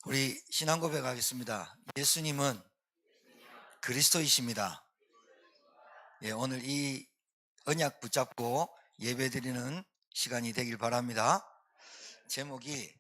우리 신앙 고백하겠습니다. 예수님은 그리스도이십니다. 예, 오늘 이 언약 붙잡고 예배드리는 시간이 되길 바랍니다. 제목이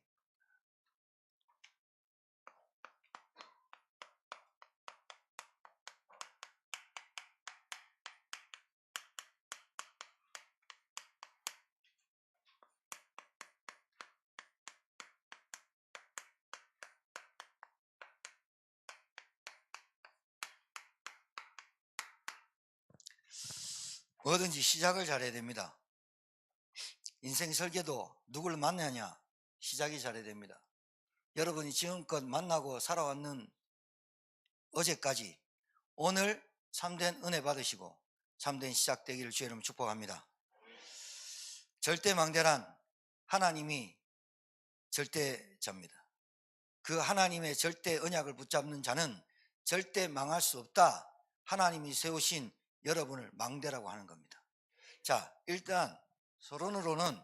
뭐든지 시작을 잘해야 됩니다. 인생 설계도 누구를 만나냐 시작이 잘해야 됩니다. 여러분이 지금껏 만나고 살아왔는 어제까지 오늘 참된 은혜 받으시고 참된 시작 되기를 주의 이름으로 축복합니다. 절대망대란 하나님이 절대자입니다. 그 하나님의 절대 언약을 붙잡는 자는 절대 망할 수 없다. 하나님이 세우신 여러분을 망대라고 하는 겁니다. 자, 일단 서론으로는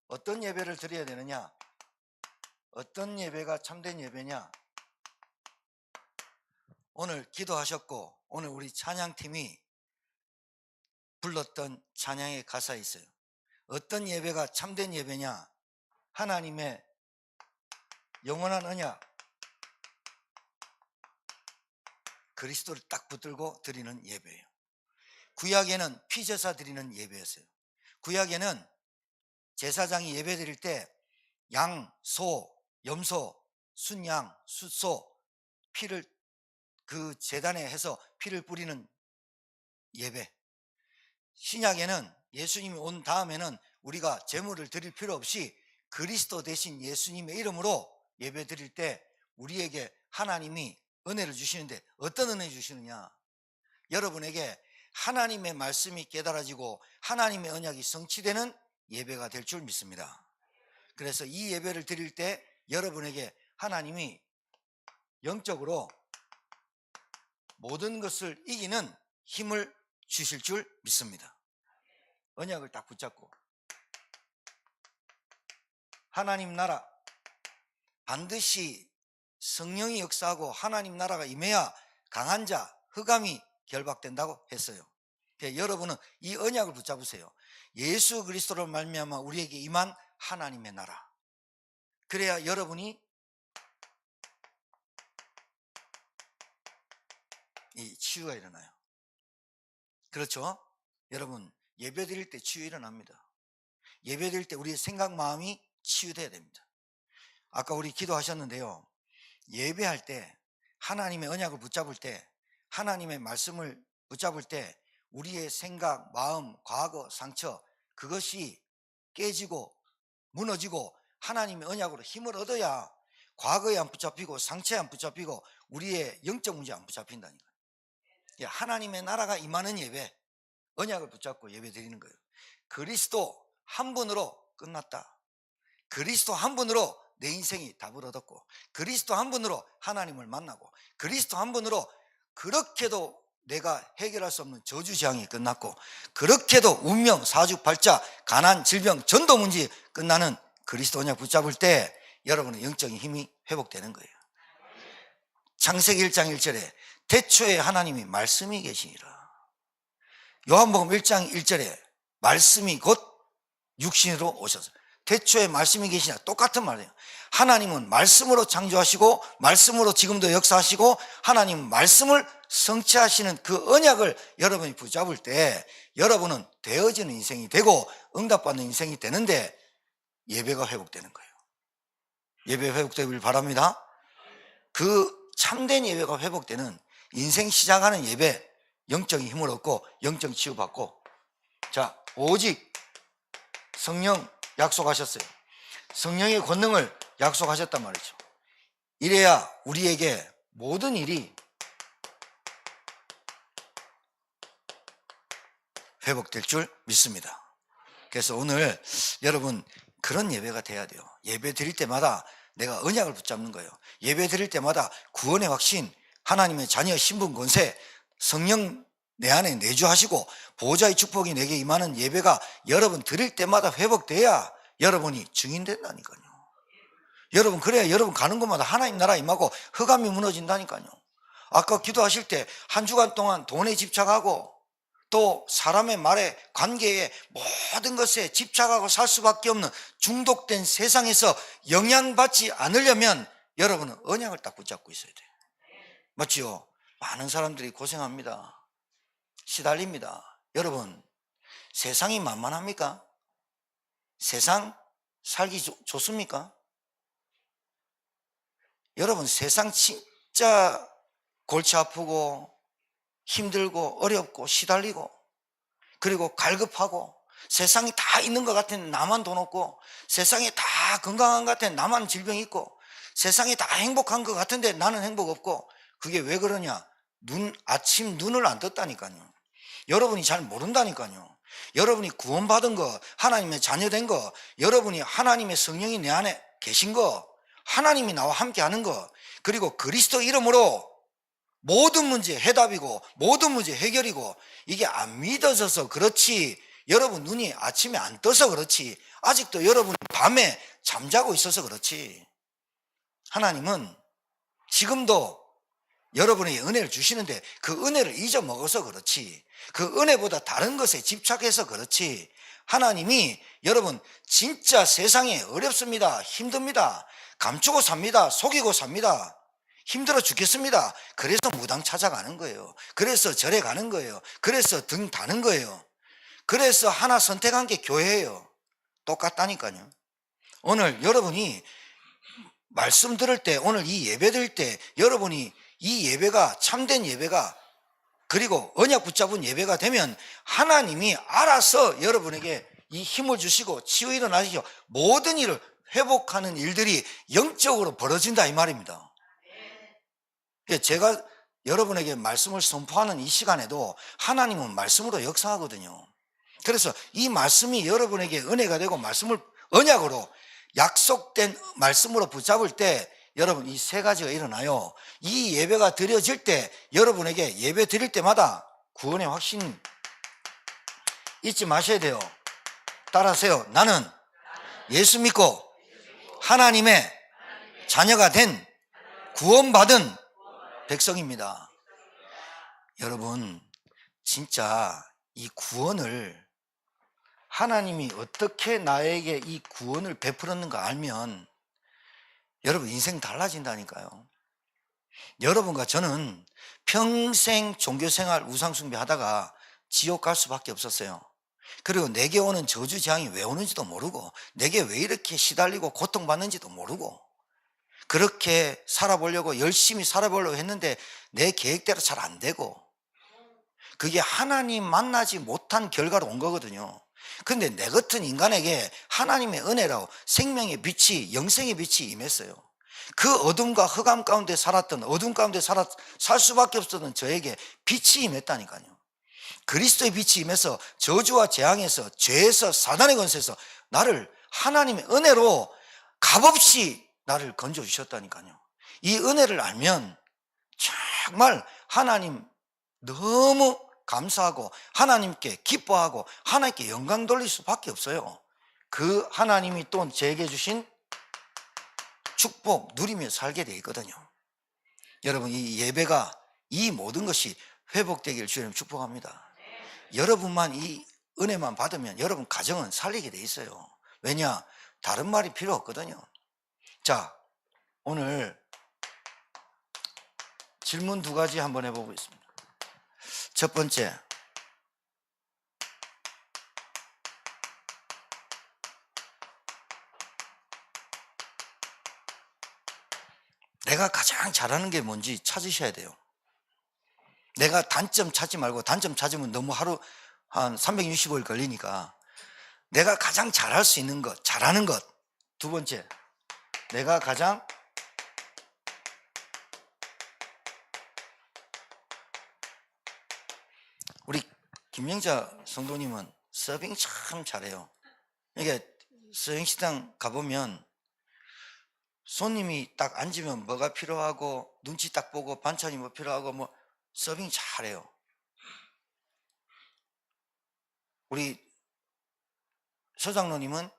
어떤 예배를 드려야 되느냐, 어떤 예배가 참된 예배냐, 오늘 기도하셨고 오늘 우리 찬양팀이 불렀던 찬양의 가사에 있어요. 어떤 예배가 참된 예배냐, 하나님의 영원한 언약 그리스도를 딱 붙들고 드리는 예배예요. 구약에는 피제사 드리는 예배였어요. 구약에는 제사장이 예배 드릴 때 양, 소, 염소, 순양, 숫소 피를 그 제단에 해서 피를 뿌리는 예배. 신약에는 예수님이 온 다음에는 우리가 제물을 드릴 필요 없이 그리스도 대신 예수님의 이름으로 예배 드릴 때 우리에게 하나님이 은혜를 주시는데 어떤 은혜 주시느냐, 여러분에게 하나님의 말씀이 깨달아지고 하나님의 언약이 성취되는 예배가 될 줄 믿습니다. 그래서 이 예배를 드릴 때 여러분에게 하나님이 영적으로 모든 것을 이기는 힘을 주실 줄 믿습니다. 언약을 딱 붙잡고 하나님 나라 반드시 성령이 역사하고 하나님 나라가 임해야 강한 자, 흑암이 결박된다고 했어요. 그러니까 여러분은 이 언약을 붙잡으세요. 예수 그리스도로 말미암아 우리에게 임한 하나님의 나라. 그래야 여러분이 이 치유가 일어나요. 그렇죠? 여러분 예배 드릴 때 치유 일어납니다. 예배 드릴 때 우리의 생각 마음이 치유돼야 됩니다. 아까 우리 기도하셨는데요, 예배할 때 하나님의 언약을 붙잡을 때 하나님의 말씀을 붙잡을 때 우리의 생각, 마음, 과거, 상처 그것이 깨지고 무너지고 하나님의 언약으로 힘을 얻어야 과거에 안 붙잡히고 상처에 안 붙잡히고 우리의 영적 문제에 안 붙잡힌다니까요. 하나님의 나라가 임하는 예배, 언약을 붙잡고 예배 드리는 거예요. 그리스도 한 분으로 끝났다. 그리스도 한 분으로 내 인생이 답을 얻었고 그리스도 한 분으로 하나님을 만나고 그리스도 한 분으로 그렇게도 내가 해결할 수 없는 저주재앙이 끝났고 그렇게도 운명, 사주팔자, 가난, 질병, 전도 문제 끝나는 그리스도 언약 붙잡을 때 여러분의 영적인 힘이 회복되는 거예요. 창세기 1장 1절에 태초에 하나님이 말씀이 계시니라. 요한복음 1장 1절에 말씀이 곧 육신으로 오셨어요. 태초에 말씀이 계시냐 똑같은 말이에요. 하나님은 말씀으로 창조하시고 말씀으로 지금도 역사하시고 하나님은 말씀을 성취하시는 그 언약을 여러분이 붙잡을 때 여러분은 되어지는 인생이 되고 응답받는 인생이 되는데 예배가 회복되는 거예요. 예배 회복되길 바랍니다. 그 참된 예배가 회복되는 인생 시작하는 예배, 영적인 힘을 얻고 영적 치유받고, 자 오직 성령 약속하셨어요. 성령의 권능을 약속하셨단 말이죠. 이래야 우리에게 모든 일이 회복될 줄 믿습니다. 그래서 오늘 여러분 그런 예배가 돼야 돼요. 예배 드릴 때마다 내가 언약을 붙잡는 거예요. 예배 드릴 때마다 구원의 확신, 하나님의 자녀 신분 권세, 성령 내 안에 내주하시고 보호자의 축복이 내게 임하는 예배가 여러분 드릴 때마다 회복돼야 여러분이 증인 된다니까요. 여러분, 그래야 여러분 가는 곳마다 하나님 나라 임하고 흑암이 무너진다니까요. 아까 기도하실 때 한 주간 동안 돈에 집착하고 또 사람의 말에, 관계에, 모든 것에 집착하고 살 수밖에 없는 중독된 세상에서 영향받지 않으려면 여러분은 언약을 딱 붙잡고 있어야 돼요. 맞지요? 많은 사람들이 고생합니다. 시달립니다. 여러분, 세상이 만만합니까? 세상 살기 좋습니까? 여러분, 세상 진짜 골치 아프고 힘들고 어렵고 시달리고 그리고 갈급하고 세상이 다 있는 것 같은 나만 돈 없고 세상에 다 건강한 것 같은 나만 질병 있고 세상이 다 행복한 것 같은데 나는 행복 없고 그게 왜 그러냐? 아침 눈을 안 떴다니까요. 여러분이 잘 모른다니까요. 여러분이 구원받은 거, 하나님의 자녀된 거, 여러분이 하나님의 성령이 내 안에 계신 거, 하나님이 나와 함께 하는 거, 그리고 그리스도 이름으로 모든 문제 해답이고 모든 문제 해결이고 이게 안 믿어져서 그렇지, 여러분 눈이 아침에 안 떠서 그렇지, 아직도 여러분이 밤에 잠자고 있어서 그렇지, 하나님은 지금도 여러분에게 은혜를 주시는데 그 은혜를 잊어먹어서 그렇지, 그 은혜보다 다른 것에 집착해서 그렇지, 하나님이 여러분 진짜 세상에 어렵습니다, 힘듭니다, 감추고 삽니다, 속이고 삽니다, 힘들어 죽겠습니다, 그래서 무당 찾아가는 거예요. 그래서 절에 가는 거예요. 그래서 등 다는 거예요. 그래서 하나 선택한 게 교회예요. 똑같다니까요. 오늘 여러분이 말씀 들을 때, 오늘 이 예배 드릴 때 여러분이 이 예배가 참된 예배가 그리고 언약 붙잡은 예배가 되면 하나님이 알아서 여러분에게 이 힘을 주시고 치유 일어나시고 모든 일을 회복하는 일들이 영적으로 벌어진다 이 말입니다. 제가 여러분에게 말씀을 선포하는 이 시간에도 하나님은 말씀으로 역사하거든요. 그래서 이 말씀이 여러분에게 은혜가 되고 말씀을 언약으로 약속된 말씀으로 붙잡을 때 여러분 이 세 가지가 일어나요. 이 예배가 드려질 때 여러분에게 예배 드릴 때마다 구원의 확신 잊지 마셔야 돼요. 따라하세요. 나는 예수 믿고 하나님의 자녀가 된 구원받은 백성입니다. 여러분 진짜 이 구원을 하나님이 어떻게 나에게 이 구원을 베풀었는가 알면 여러분 인생 달라진다니까요. 여러분과 저는 평생 종교생활 우상숭배 하다가 지옥 갈 수밖에 없었어요. 그리고 내게 오는 저주재앙이 왜 오는지도 모르고 내게 왜 이렇게 시달리고 고통받는지도 모르고 그렇게 살아보려고 열심히 살아보려고 했는데 내 계획대로 잘 안 되고 그게 하나님 만나지 못한 결과로 온 거거든요. 근데 내 같은 인간에게 하나님의 은혜라고 생명의 빛이, 영생의 빛이 임했어요. 그 어둠과 흑암 가운데 살았던, 어둠 가운데 살 수밖에 없었던 저에게 빛이 임했다니까요. 그리스도의 빛이 임해서 저주와 재앙에서, 죄에서, 사단의 권세에서 나를 하나님의 은혜로 값없이 나를 건져주셨다니까요. 이 은혜를 알면 정말 하나님 너무 감사하고 하나님께 기뻐하고 하나님께 영광 돌릴 수밖에 없어요. 그 하나님이 또 제게 주신 축복 누리며 살게 되어 있거든요. 여러분 이 예배가 이 모든 것이 회복되기를 주님 축복합니다. 여러분만 이 은혜만 받으면 여러분 가정은 살리게 돼 있어요. 왜냐? 다른 말이 필요 없거든요. 자, 오늘 질문 두 가지 한번 해보겠습니다. 첫 번째, 내가 가장 잘하는 게 뭔지 찾으셔야 돼요. 내가 단점 찾지 말고, 단점 찾으면 너무 하루 한 365일 걸리니까 내가 가장 잘할 수 있는 것, 잘하는 것. 두 번째, 내가 가장 우리 김영자 성도님은 서빙 참 잘해요. 이게 서빙식당 가보면 손님이 딱 앉으면 뭐가 필요하고 눈치 딱 보고 반찬이 뭐 필요하고 뭐 서빙 잘해요. 우리 서장로님은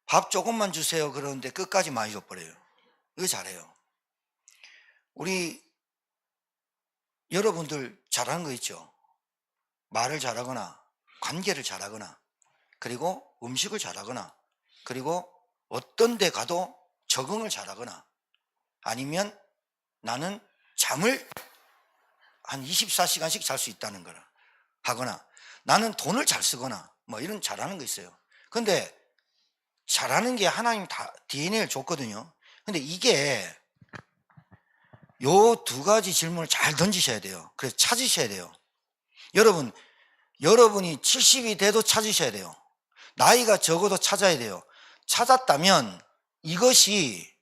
밥 조금만 주세요 그러는데 끝까지 많이 줘버려요. 이거 잘해요. 우리 여러분들 잘하는 거 있죠? 말을 잘하거나 관계를 잘하거나 그리고 음식을 잘하거나 그리고 어떤 데 가도 적응을 잘하거나 아니면 나는 잠을 한 24시간씩 잘 수 있다는 거라 하거나 나는 돈을 잘 쓰거나 뭐 이런 잘하는 거 있어요. 근데 잘하는 게 하나님 다 DNA를 줬거든요. 근데 이게 요 두 가지 질문을 잘 던지셔야 돼요. 그래서 찾으셔야 돼요. 여러분이 70이 돼도 찾으셔야 돼요. 나이가 적어도 찾아야 돼요. 찾았다면 이것이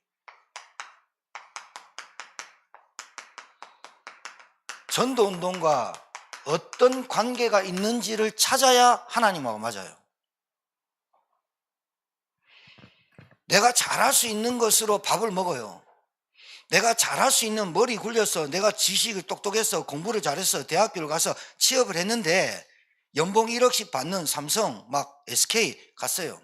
전도운동과 어떤 관계가 있는지를 찾아야 하나님하고 맞아요. 내가 잘할 수 있는 것으로 밥을 먹어요. 내가 잘할 수 있는 머리 굴려서 내가 지식을 똑똑해서 공부를 잘해서 대학교를 가서 취업을 했는데 연봉 1억씩 받는 삼성 막 SK 갔어요.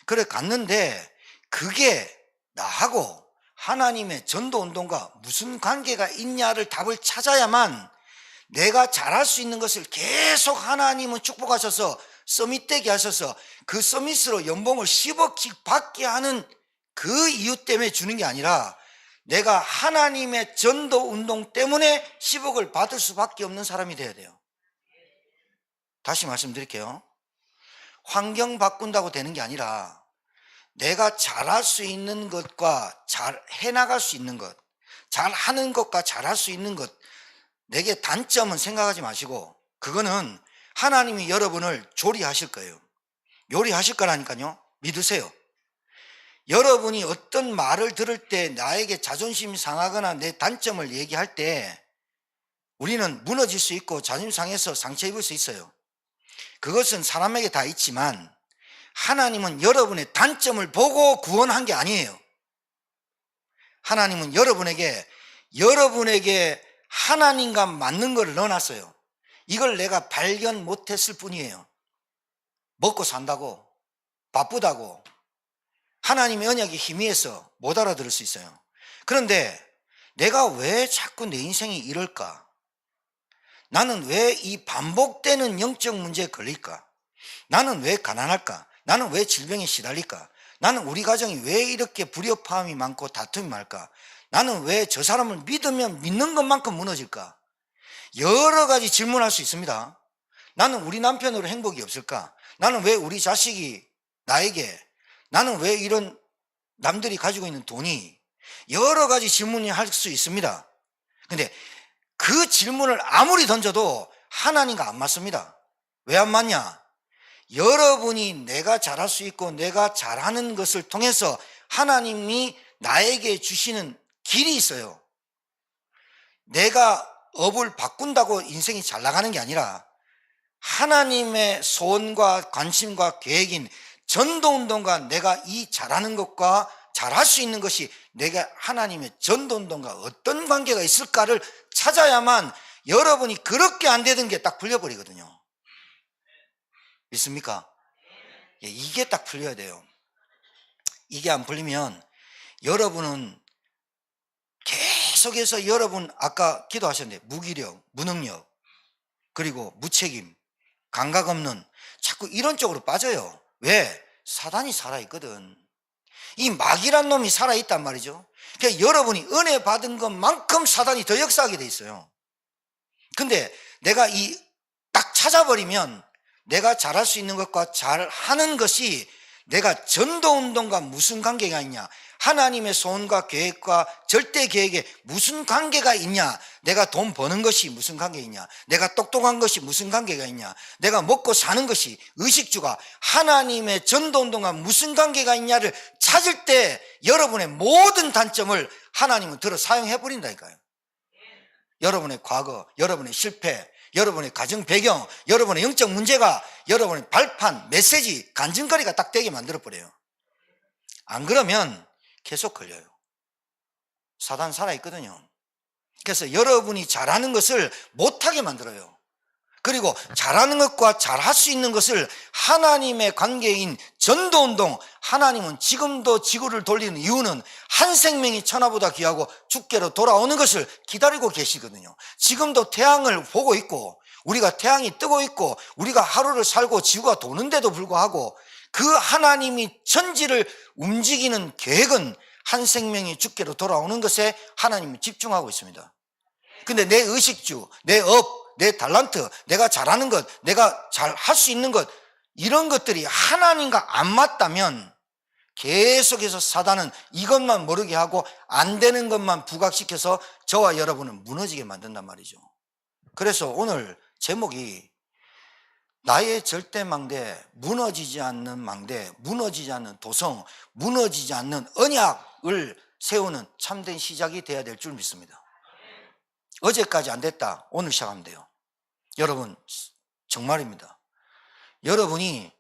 그래 갔는데 그게 나하고 하나님의 전도운동과 무슨 관계가 있냐를 답을 찾아야만 내가 잘할 수 있는 것을 계속 하나님은 축복하셔서 서밋 되게 하셔서 그 서밋으로 연봉을 10억씩 받게 하는 그 이유 때문에 주는 게 아니라 내가 하나님의 전도운동 때문에 10억을 받을 수밖에 없는 사람이 돼야 돼요. 다시 말씀드릴게요. 환경 바꾼다고 되는 게 아니라 내가 잘할 수 있는 것과 잘 해나갈 수 있는 것, 잘하는 것과 잘할 수 있는 것, 내게 단점은 생각하지 마시고 그거는 하나님이 여러분을 조리하실 거예요. 요리하실 거라니까요. 믿으세요. 여러분이 어떤 말을 들을 때 나에게 자존심이 상하거나 내 단점을 얘기할 때 우리는 무너질 수 있고 자존심 상해서 상처 입을 수 있어요. 그것은 사람에게 다 있지만 하나님은 여러분의 단점을 보고 구원한 게 아니에요. 하나님은 여러분에게 하나님과 맞는 걸 넣어놨어요. 이걸 내가 발견 못했을 뿐이에요. 먹고 산다고 바쁘다고 하나님의 언약이 희미해서 못 알아들을 수 있어요. 그런데 내가 왜 자꾸 내 인생이 이럴까? 나는 왜 이 반복되는 영적 문제에 걸릴까? 나는 왜 가난할까? 나는 왜 질병에 시달릴까? 나는 우리 가정이 왜 이렇게 불협화음이 많고 다툼이 많을까? 나는 왜 저 사람을 믿으면 믿는 것만큼 무너질까? 여러 가지 질문할 수 있습니다. 나는 우리 남편으로 행복이 없을까? 나는 왜 우리 자식이 나에게, 나는 왜 이런 남들이 가지고 있는 돈이, 여러 가지 질문이 할 수 있습니다. 근데 그 질문을 아무리 던져도 하나님과 안 맞습니다. 왜 안 맞냐? 여러분이 내가 잘할 수 있고 내가 잘하는 것을 통해서 하나님이 나에게 주시는 길이 있어요. 내가 업을 바꾼다고 인생이 잘 나가는 게 아니라 하나님의 소원과 관심과 계획인 전도운동과 내가 이 잘하는 것과 잘할 수 있는 것이 내가 하나님의 전도운동과 어떤 관계가 있을까를 찾아야만 여러분이 그렇게 안 되던 게 딱 풀려버리거든요. 믿습니까? 이게 딱 풀려야 돼요. 이게 안 풀리면 여러분은 계속해서 여러분 아까 기도하셨는데 무기력, 무능력, 그리고 무책임, 감각 없는 자꾸 이런 쪽으로 빠져요. 왜? 사단이 살아있거든. 이 마귀란 놈이 살아있단 말이죠. 그러니까 여러분이 은혜 받은 것만큼 사단이 더 역사하게 돼 있어요. 근데 내가 딱 찾아버리면 내가 잘할 수 있는 것과 잘하는 것이 내가 전도운동과 무슨 관계가 있냐, 하나님의 소원과 계획과 절대 계획에 무슨 관계가 있냐, 내가 돈 버는 것이 무슨 관계가 있냐, 내가 똑똑한 것이 무슨 관계가 있냐, 내가 먹고 사는 것이 의식주가 하나님의 전도운동과 무슨 관계가 있냐를 찾을 때 여러분의 모든 단점을 하나님은 들어 사용해버린다니까요. 여러분의 과거, 여러분의 실패, 여러분의 가정 배경, 여러분의 영적 문제가 여러분의 발판, 메시지, 간증거리가 딱 되게 만들어버려요. 안 그러면 계속 걸려요. 사단 살아있거든요. 그래서 여러분이 잘하는 것을 못하게 만들어요. 그리고 잘하는 것과 잘할 수 있는 것을 하나님의 관계인 전도운동, 하나님은 지금도 지구를 돌리는 이유는 한 생명이 천하보다 귀하고 주께로 돌아오는 것을 기다리고 계시거든요. 지금도 태양을 보고 있고 우리가 태양이 뜨고 있고 우리가 하루를 살고 지구가 도는데도 불구하고 그 하나님이 천지를 움직이는 계획은 한 생명이 주께로 돌아오는 것에 하나님이 집중하고 있습니다. 근데 내 의식주, 내 업, 내 달란트, 내가 잘하는 것, 내가 잘 할 수 있는 것, 이런 것들이 하나님과 안 맞다면 계속해서 사단은 이것만 모르게 하고 안 되는 것만 부각시켜서 저와 여러분을 무너지게 만든단 말이죠. 그래서 오늘 제목이 나의 절대 망대, 무너지지 않는 망대, 무너지지 않는 도성, 무너지지 않는 언약을 세우는 참된 시작이 돼야 될 줄 믿습니다. 어제까지 안 됐다, 오늘 시작하면 돼요. 여러분 정말입니다. 여러분이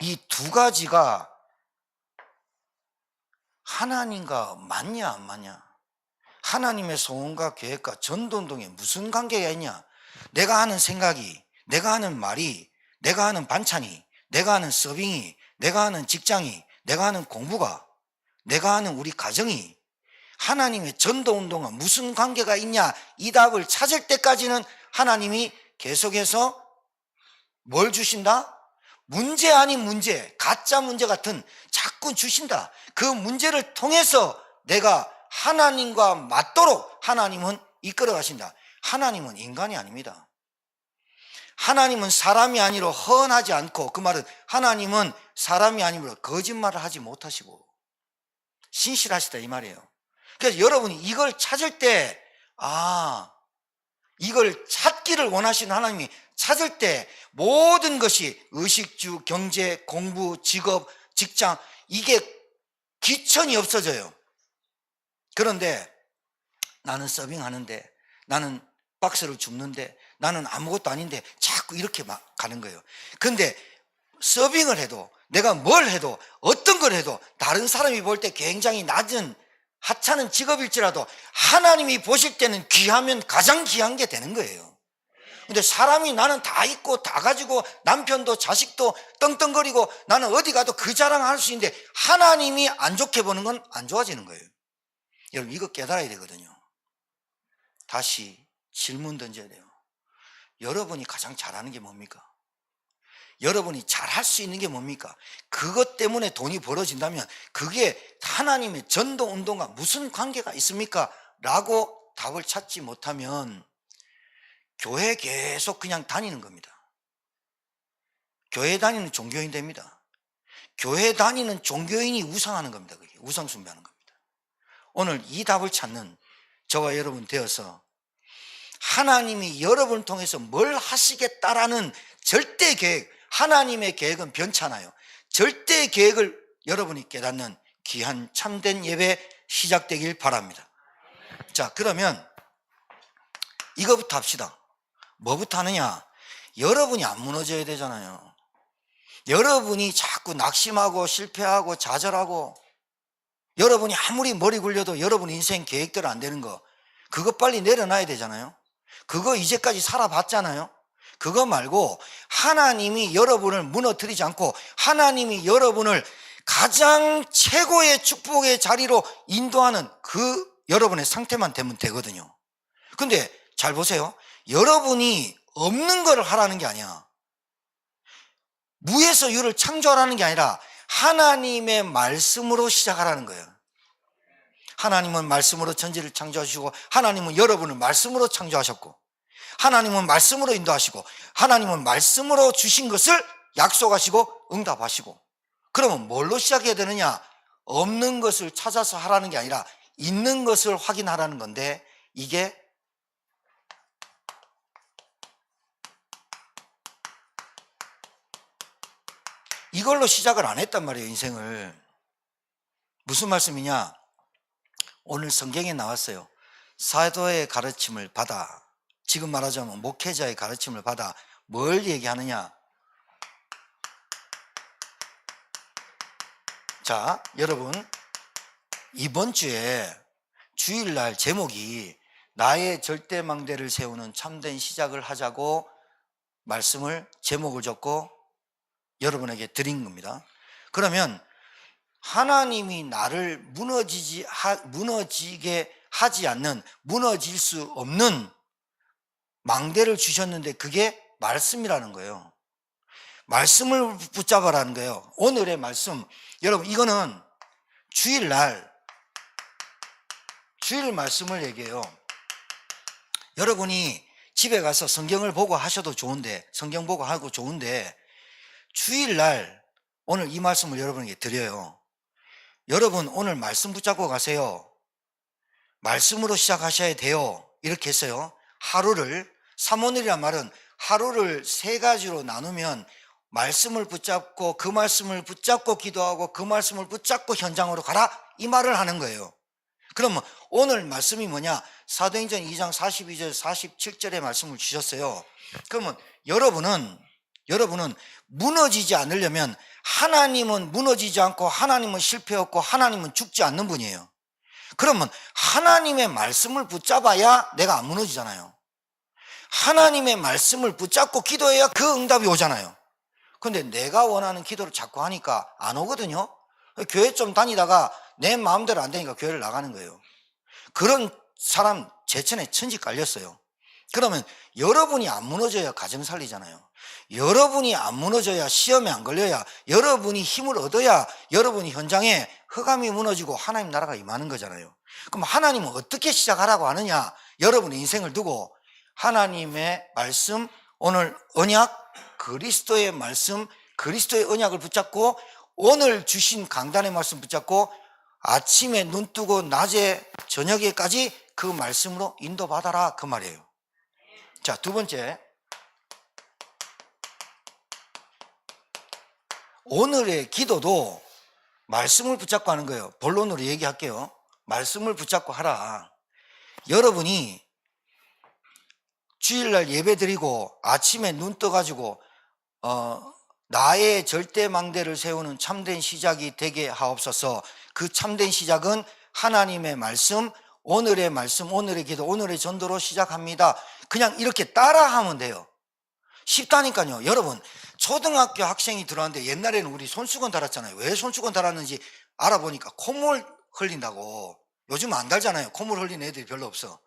이 두 가지가 하나님과 맞냐 안 맞냐, 하나님의 소원과 계획과 전도운동에 무슨 관계가 있냐, 내가 하는 생각이, 내가 하는 말이, 내가 하는 반찬이, 내가 하는 서빙이, 내가 하는 직장이, 내가 하는 공부가, 내가 하는 우리 가정이 하나님의 전도운동과 무슨 관계가 있냐, 이 답을 찾을 때까지는 하나님이 계속해서 뭘 주신다? 문제 아닌 문제, 가짜 문제 같은 자꾸 주신다. 그 문제를 통해서 내가 하나님과 맞도록 하나님은 이끌어 가신다. 하나님은 인간이 아닙니다. 하나님은 사람이 아니로 허언하지 않고, 그 말은 하나님은 사람이 아니므로 거짓말을 하지 못하시고 신실하시다 이 말이에요. 그래서 여러분이 이걸 찾을 때, 이걸 찾기를 원하시는 하나님이 찾을 때 모든 것이 의식주, 경제, 공부, 직업, 직장, 이게 귀천이 없어져요. 그런데 나는 서빙하는데, 나는 박스를 줍는데, 나는 아무것도 아닌데 자꾸 이렇게 막 가는 거예요. 그런데 서빙을 해도, 내가 뭘 해도, 어떤 걸 해도 다른 사람이 볼 때 굉장히 낮은 하찮은 직업일지라도 하나님이 보실 때는 귀하면 가장 귀한 게 되는 거예요. 근데 사람이 나는 다 있고 다 가지고 남편도 자식도 떵떵거리고 나는 어디 가도 그 자랑할 수 있는데 하나님이 안 좋게 보는 건 안 좋아지는 거예요. 여러분 이거 깨달아야 되거든요. 다시 질문 던져야 돼요. 여러분이 가장 잘하는 게 뭡니까? 여러분이 잘할 수 있는 게 뭡니까? 그것 때문에 돈이 벌어진다면 그게 하나님의 전도운동과 무슨 관계가 있습니까? 라고 답을 찾지 못하면 교회 계속 그냥 다니는 겁니다. 교회 다니는 종교인 됩니다. 교회 다니는 종교인이 우상하는 겁니다. 그게 우상 숭배하는 겁니다. 오늘 이 답을 찾는 저와 여러분 되어서 하나님이 여러분을 통해서 뭘 하시겠다라는 절대 계획, 하나님의 계획은 변찮아요. 절대 계획을 여러분이 깨닫는 귀한 참된 예배 시작되길 바랍니다. 자, 그러면 이거부터 합시다. 뭐부터 하느냐? 여러분이 안 무너져야 되잖아요. 여러분이 자꾸 낙심하고 실패하고 좌절하고, 여러분이 아무리 머리 굴려도 여러분 인생 계획대로 안 되는 거, 그거 빨리 내려놔야 되잖아요. 그거 이제까지 살아봤잖아요. 그거 말고 하나님이 여러분을 무너뜨리지 않고 하나님이 여러분을 가장 최고의 축복의 자리로 인도하는 그 여러분의 상태만 되면 되거든요. 근데 잘 보세요. 여러분이 없는 걸 하라는 게 아니야. 무에서 유를 창조하라는 게 아니라 하나님의 말씀으로 시작하라는 거예요. 하나님은 말씀으로 천지를 창조하시고, 하나님은 여러분을 말씀으로 창조하셨고, 하나님은 말씀으로 인도하시고, 하나님은 말씀으로 주신 것을 약속하시고 응답하시고. 그러면 뭘로 시작해야 되느냐? 없는 것을 찾아서 하라는 게 아니라 있는 것을 확인하라는 건데, 이게 이걸로 시작을 안 했단 말이에요. 인생을. 무슨 말씀이냐? 오늘 성경에 나왔어요. 사도의 가르침을 받아, 지금 말하자면 목회자의 가르침을 받아 뭘 얘기하느냐? 자, 여러분 이번 주에 주일날 제목이 나의 절대망대를 세우는 참된 시작을 하자고 말씀을 제목을 줬고 여러분에게 드린 겁니다. 그러면 하나님이 나를 무너지게 하지 않는, 무너질 수 없는 망대를 주셨는데 그게 말씀이라는 거예요. 말씀을 붙잡아라는 거예요. 오늘의 말씀, 여러분 이거는 주일 말씀을 얘기해요. 여러분이 집에 가서 성경을 보고 하셔도 좋은데, 성경 보고 하고 좋은데, 주일날 오늘 이 말씀을 여러분에게 드려요. 여러분 오늘 말씀 붙잡고 가세요. 말씀으로 시작하셔야 돼요. 이렇게 했어요. 하루를, 사모늘이란 말은 하루를 세 가지로 나누면 말씀을 붙잡고 그 말씀을 붙잡고 기도하고 그 말씀을 붙잡고 현장으로 가라, 이 말을 하는 거예요. 그러면 오늘 말씀이 뭐냐? 사도행전 2장 42절 47절의 말씀을 주셨어요. 그러면 여러분은 무너지지 않으려면, 하나님은 무너지지 않고 하나님은 실패 없고 하나님은 죽지 않는 분이에요. 그러면 하나님의 말씀을 붙잡아야 내가 안 무너지잖아요. 하나님의 말씀을 붙잡고 기도해야 그 응답이 오잖아요. 근데 내가 원하는 기도를 자꾸 하니까 안 오거든요. 교회 좀 다니다가 내 마음대로 안 되니까 교회를 나가는 거예요. 그런 사람 제천에 천지 깔렸어요. 그러면 여러분이 안 무너져야 가정 살리잖아요. 여러분이 안 무너져야 시험에 안 걸려야, 여러분이 힘을 얻어야 여러분이 현장에 흑암이 무너지고 하나님 나라가 임하는 거잖아요. 그럼 하나님은 어떻게 시작하라고 하느냐? 여러분의 인생을 두고 하나님의 말씀, 오늘 언약, 그리스도의 말씀, 그리스도의 언약을 붙잡고 오늘 주신 강단의 말씀 붙잡고 아침에 눈 뜨고 낮에 저녁에까지 그 말씀으로 인도받아라, 그 말이에요. 자, 두 번째, 오늘의 기도도 말씀을 붙잡고 하는 거예요. 본론으로 얘기할게요. 말씀을 붙잡고 하라. 여러분이 주일날 예배 드리고 아침에 눈 떠가지고 나의 절대망대를 세우는 참된 시작이 되게 하옵소서. 그 참된 시작은 하나님의 말씀, 오늘의 말씀, 오늘의 기도, 오늘의 전도로 시작합니다. 그냥 이렇게 따라하면 돼요. 쉽다니까요. 여러분, 초등학교 학생이 들어왔는데 옛날에는 우리 손수건 달았잖아요. 왜 손수건 달았는지 알아보니까 콧물 흘린다고. 요즘 안 달잖아요. 콧물 흘리는 애들이 별로 없어.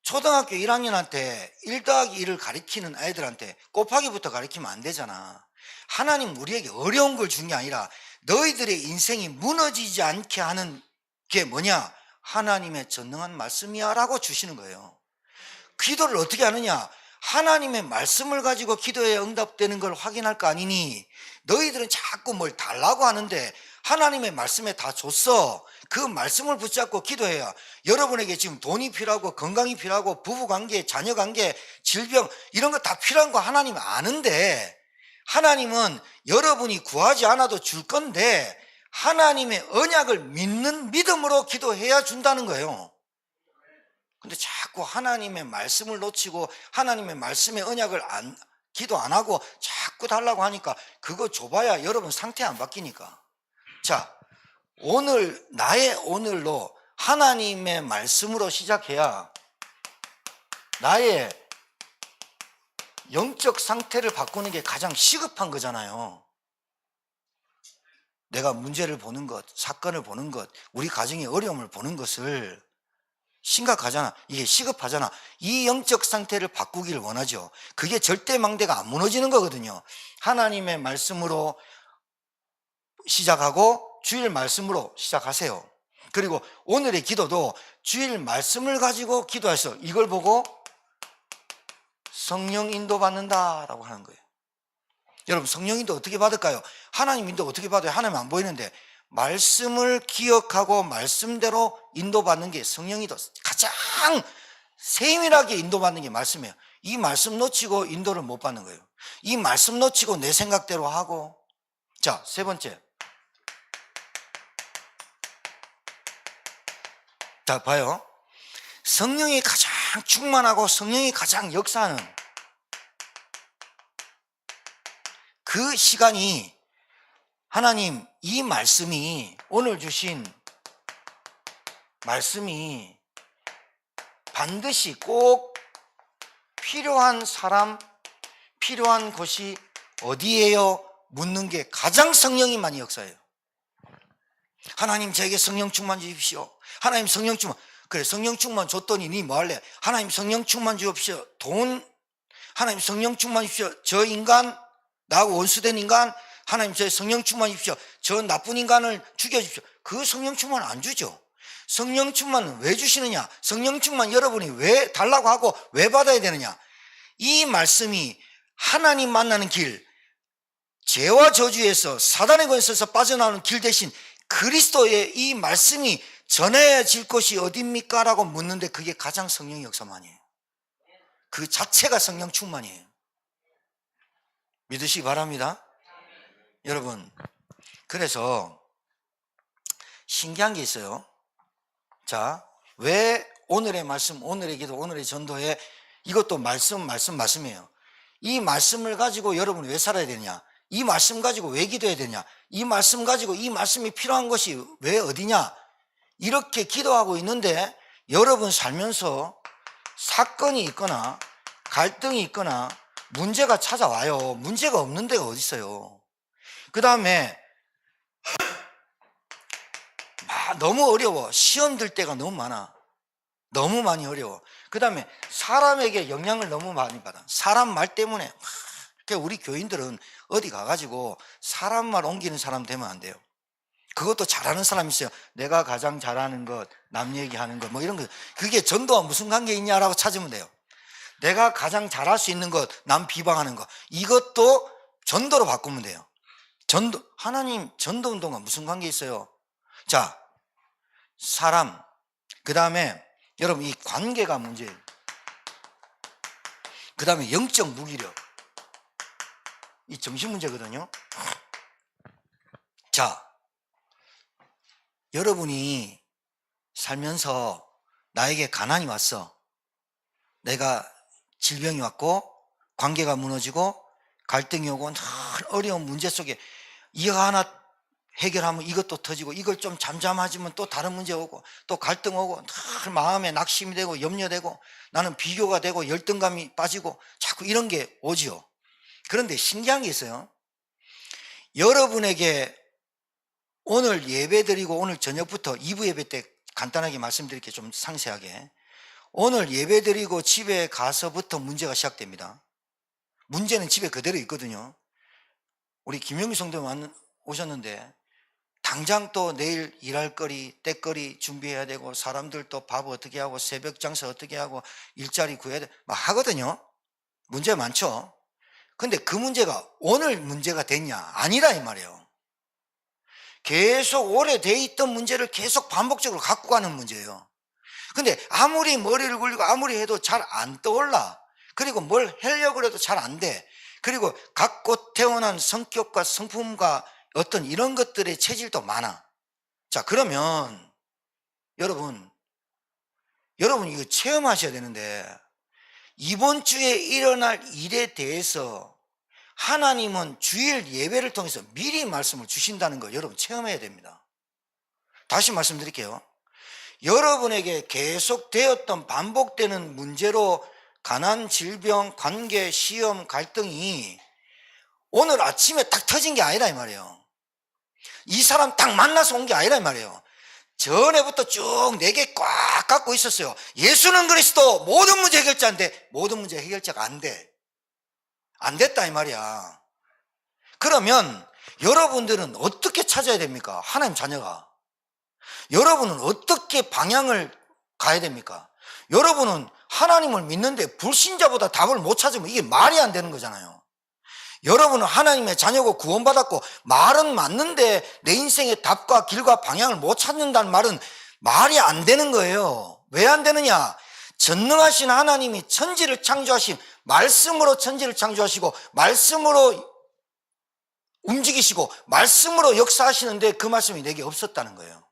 초등학교 1학년한테 1 더하기 1을 가리키는 아이들한테 곱하기부터 가리키면 안 되잖아. 하나님 우리에게 어려운 걸 준 게 아니라 너희들의 인생이 무너지지 않게 하는 게 뭐냐? 하나님의 전능한 말씀이야 라고 주시는 거예요. 기도를 어떻게 하느냐? 하나님의 말씀을 가지고 기도에 응답되는 걸 확인할 거 아니니, 너희들은 자꾸 뭘 달라고 하는데 하나님의 말씀에 다 줬어. 그 말씀을 붙잡고 기도해야, 여러분에게 지금 돈이 필요하고 건강이 필요하고 부부관계, 자녀관계, 질병 이런 거 다 필요한 거 하나님 아는데, 하나님은 여러분이 구하지 않아도 줄 건데 하나님의 언약을 믿는 믿음으로 기도해야 준다는 거예요. 근데 자꾸 하나님의 말씀을 놓치고 하나님의 말씀의 언약을 기도 안 하고 자꾸 달라고 하니까 그거 줘봐야 여러분 상태 안 바뀌니까. 자, 오늘 나의 오늘로 하나님의 말씀으로 시작해야 나의 영적 상태를 바꾸는 게 가장 시급한 거잖아요. 내가 문제를 보는 것, 사건을 보는 것, 우리 가정의 어려움을 보는 것을 심각하잖아. 이게 시급하잖아. 이 영적 상태를 바꾸기를 원하죠. 그게 절대망대가 안 무너지는 거거든요. 하나님의 말씀으로 시작하고 주일 말씀으로 시작하세요. 그리고 오늘의 기도도 주일 말씀을 가지고 기도하세요. 이걸 보고 성령 인도 받는다라고 하는 거예요. 여러분, 성령 인도 어떻게 받을까요? 하나님 인도 어떻게 받아요? 하나님 안 보이는데 말씀을 기억하고 말씀대로 인도받는 게 성령이도 가장 세밀하게 인도받는 게 말씀이에요. 이 말씀 놓치고 인도를 못 받는 거예요. 이 말씀 놓치고 내 생각대로 하고. 자, 세 번째. 자, 봐요. 성령이 가장 충만하고 성령이 가장 역사하는 그 시간이, 하나님 이 말씀이, 오늘 주신 말씀이 반드시 꼭 필요한 사람, 필요한 곳이 어디예요? 묻는 게 가장 성령이 많이 역사해요. 하나님 저에게 성령 충만 주십시오. 하나님 성령 충만. 그래, 성령 충만 줬더니 니 뭐 할래? 하나님 성령 충만 주십시오. 돈, 하나님 성령 충만 주십시오. 저 인간, 나하고 원수된 인간, 하나님 저 성령 충만 주십시오. 저 나쁜 인간을 죽여주십시오. 그 성령 충만 안 주죠. 성령 충만은 왜 주시느냐? 성령 충만 여러분이 왜 달라고 하고 왜 받아야 되느냐? 이 말씀이 하나님 만나는 길, 죄와 저주에서 사단의 권세에서 빠져나오는 길 대신 그리스도의 이 말씀이 전해질 것이 어딥니까? 라고 묻는데 그게 가장 성령 역사만이에요. 그 자체가 성령 충만이에요. 믿으시기 바랍니다. 여러분, 그래서 신기한 게 있어요. 자, 왜 오늘의 말씀, 오늘의 기도, 오늘의 전도에 이것도 말씀이에요. 이 말씀을 가지고 여러분이 왜 살아야 되냐? 이 말씀 가지고 왜 기도해야 되냐? 이 말씀 가지고 이 말씀이 필요한 것이 왜 어디냐? 이렇게 기도하고 있는데 여러분 살면서 사건이 있거나 갈등이 있거나 문제가 찾아와요. 문제가 없는 데가 어디 있어요? 그 다음에 너무 어려워. 시험 들 때가 너무 많아. 너무 많이 어려워. 그 다음에 사람에게 영향을 너무 많이 받아. 사람 말 때문에. 그러니까 우리 교인들은 어디 가가지고 사람 말 옮기는 사람 되면 안 돼요. 그것도 잘하는 사람이 있어요. 내가 가장 잘하는 것, 남 얘기하는 것, 뭐 이런 거. 그게 전도와 무슨 관계 있냐라고 찾으면 돼요. 내가 가장 잘할 수 있는 것, 남 비방하는 것. 이것도 전도로 바꾸면 돼요. 전도, 하나님 전도 운동과 무슨 관계 있어요? 자, 사람. 그 다음에 여러분 이 관계가 문제예요. 그 다음에 영적 무기력. 이 정신 문제거든요. 자, 여러분이 살면서 나에게 가난이 왔어. 내가 질병이 왔고 관계가 무너지고 갈등이 오고 늘 어려운 문제 속에 이거 하나 해결하면 이것도 터지고 이걸 좀 잠잠해지면 또 다른 문제 오고 또 갈등 오고 늘 마음에 낙심이 되고 염려되고 나는 비교가 되고 열등감이 빠지고 자꾸 이런 게 오지요. 그런데 신기한 게 있어요. 여러분에게 오늘 예배 드리고 오늘 저녁부터 2부 예배 때 간단하게 말씀드릴게요. 좀 상세하게. 오늘 예배 드리고 집에 가서부터 문제가 시작됩니다. 문제는 집에 그대로 있거든요. 우리 김영희 성도님 오셨는데 당장 또 내일 일할 거리, 때거리 준비해야 되고 사람들 또 밥 어떻게 하고 새벽 장사 어떻게 하고 일자리 구해야 돼 막 하거든요. 문제 많죠. 근데 그 문제가 오늘 문제가 됐냐? 아니라 이 말이에요. 계속 오래돼 있던 문제를 계속 반복적으로 갖고 가는 문제예요. 근데 아무리 머리를 굴리고 아무리 해도 잘 안 떠올라. 그리고 뭘 하려고 해도 잘 안 돼. 그리고 갖고 태어난 성격과 성품과 어떤 이런 것들의 체질도 많아. 자, 그러면 여러분 이거 체험하셔야 되는데 이번 주에 일어날 일에 대해서 하나님은 주일 예배를 통해서 미리 말씀을 주신다는 거 여러분 체험해야 됩니다. 다시 말씀드릴게요. 여러분에게 계속되었던 반복되는 문제로 가난, 질병, 관계, 시험, 갈등이 오늘 아침에 딱 터진 게 아니라 이 말이에요. 이 사람 딱 만나서 온 게 아니라 이 말이에요. 전에부터 쭉 내게 꽉 갖고 있었어요. 예수는 그리스도 모든 문제 해결자인데 모든 문제 해결자가 안 돼. 안 됐다 이 말이야. 그러면 여러분들은 어떻게 찾아야 됩니까? 하나님 자녀가. 여러분은 어떻게 방향을 가야 됩니까? 여러분은 하나님을 믿는데 불신자보다 답을 못 찾으면 이게 말이 안 되는 거잖아요. 여러분은 하나님의 자녀고 구원받았고 말은 맞는데 내 인생의 답과 길과 방향을 못 찾는다는 말은 말이 안 되는 거예요. 왜 안 되느냐? 전능하신 하나님이 천지를 창조하신 말씀으로 천지를 창조하시고 말씀으로 움직이시고 말씀으로 역사하시는데 그 말씀이 내게 없었다는 거예요.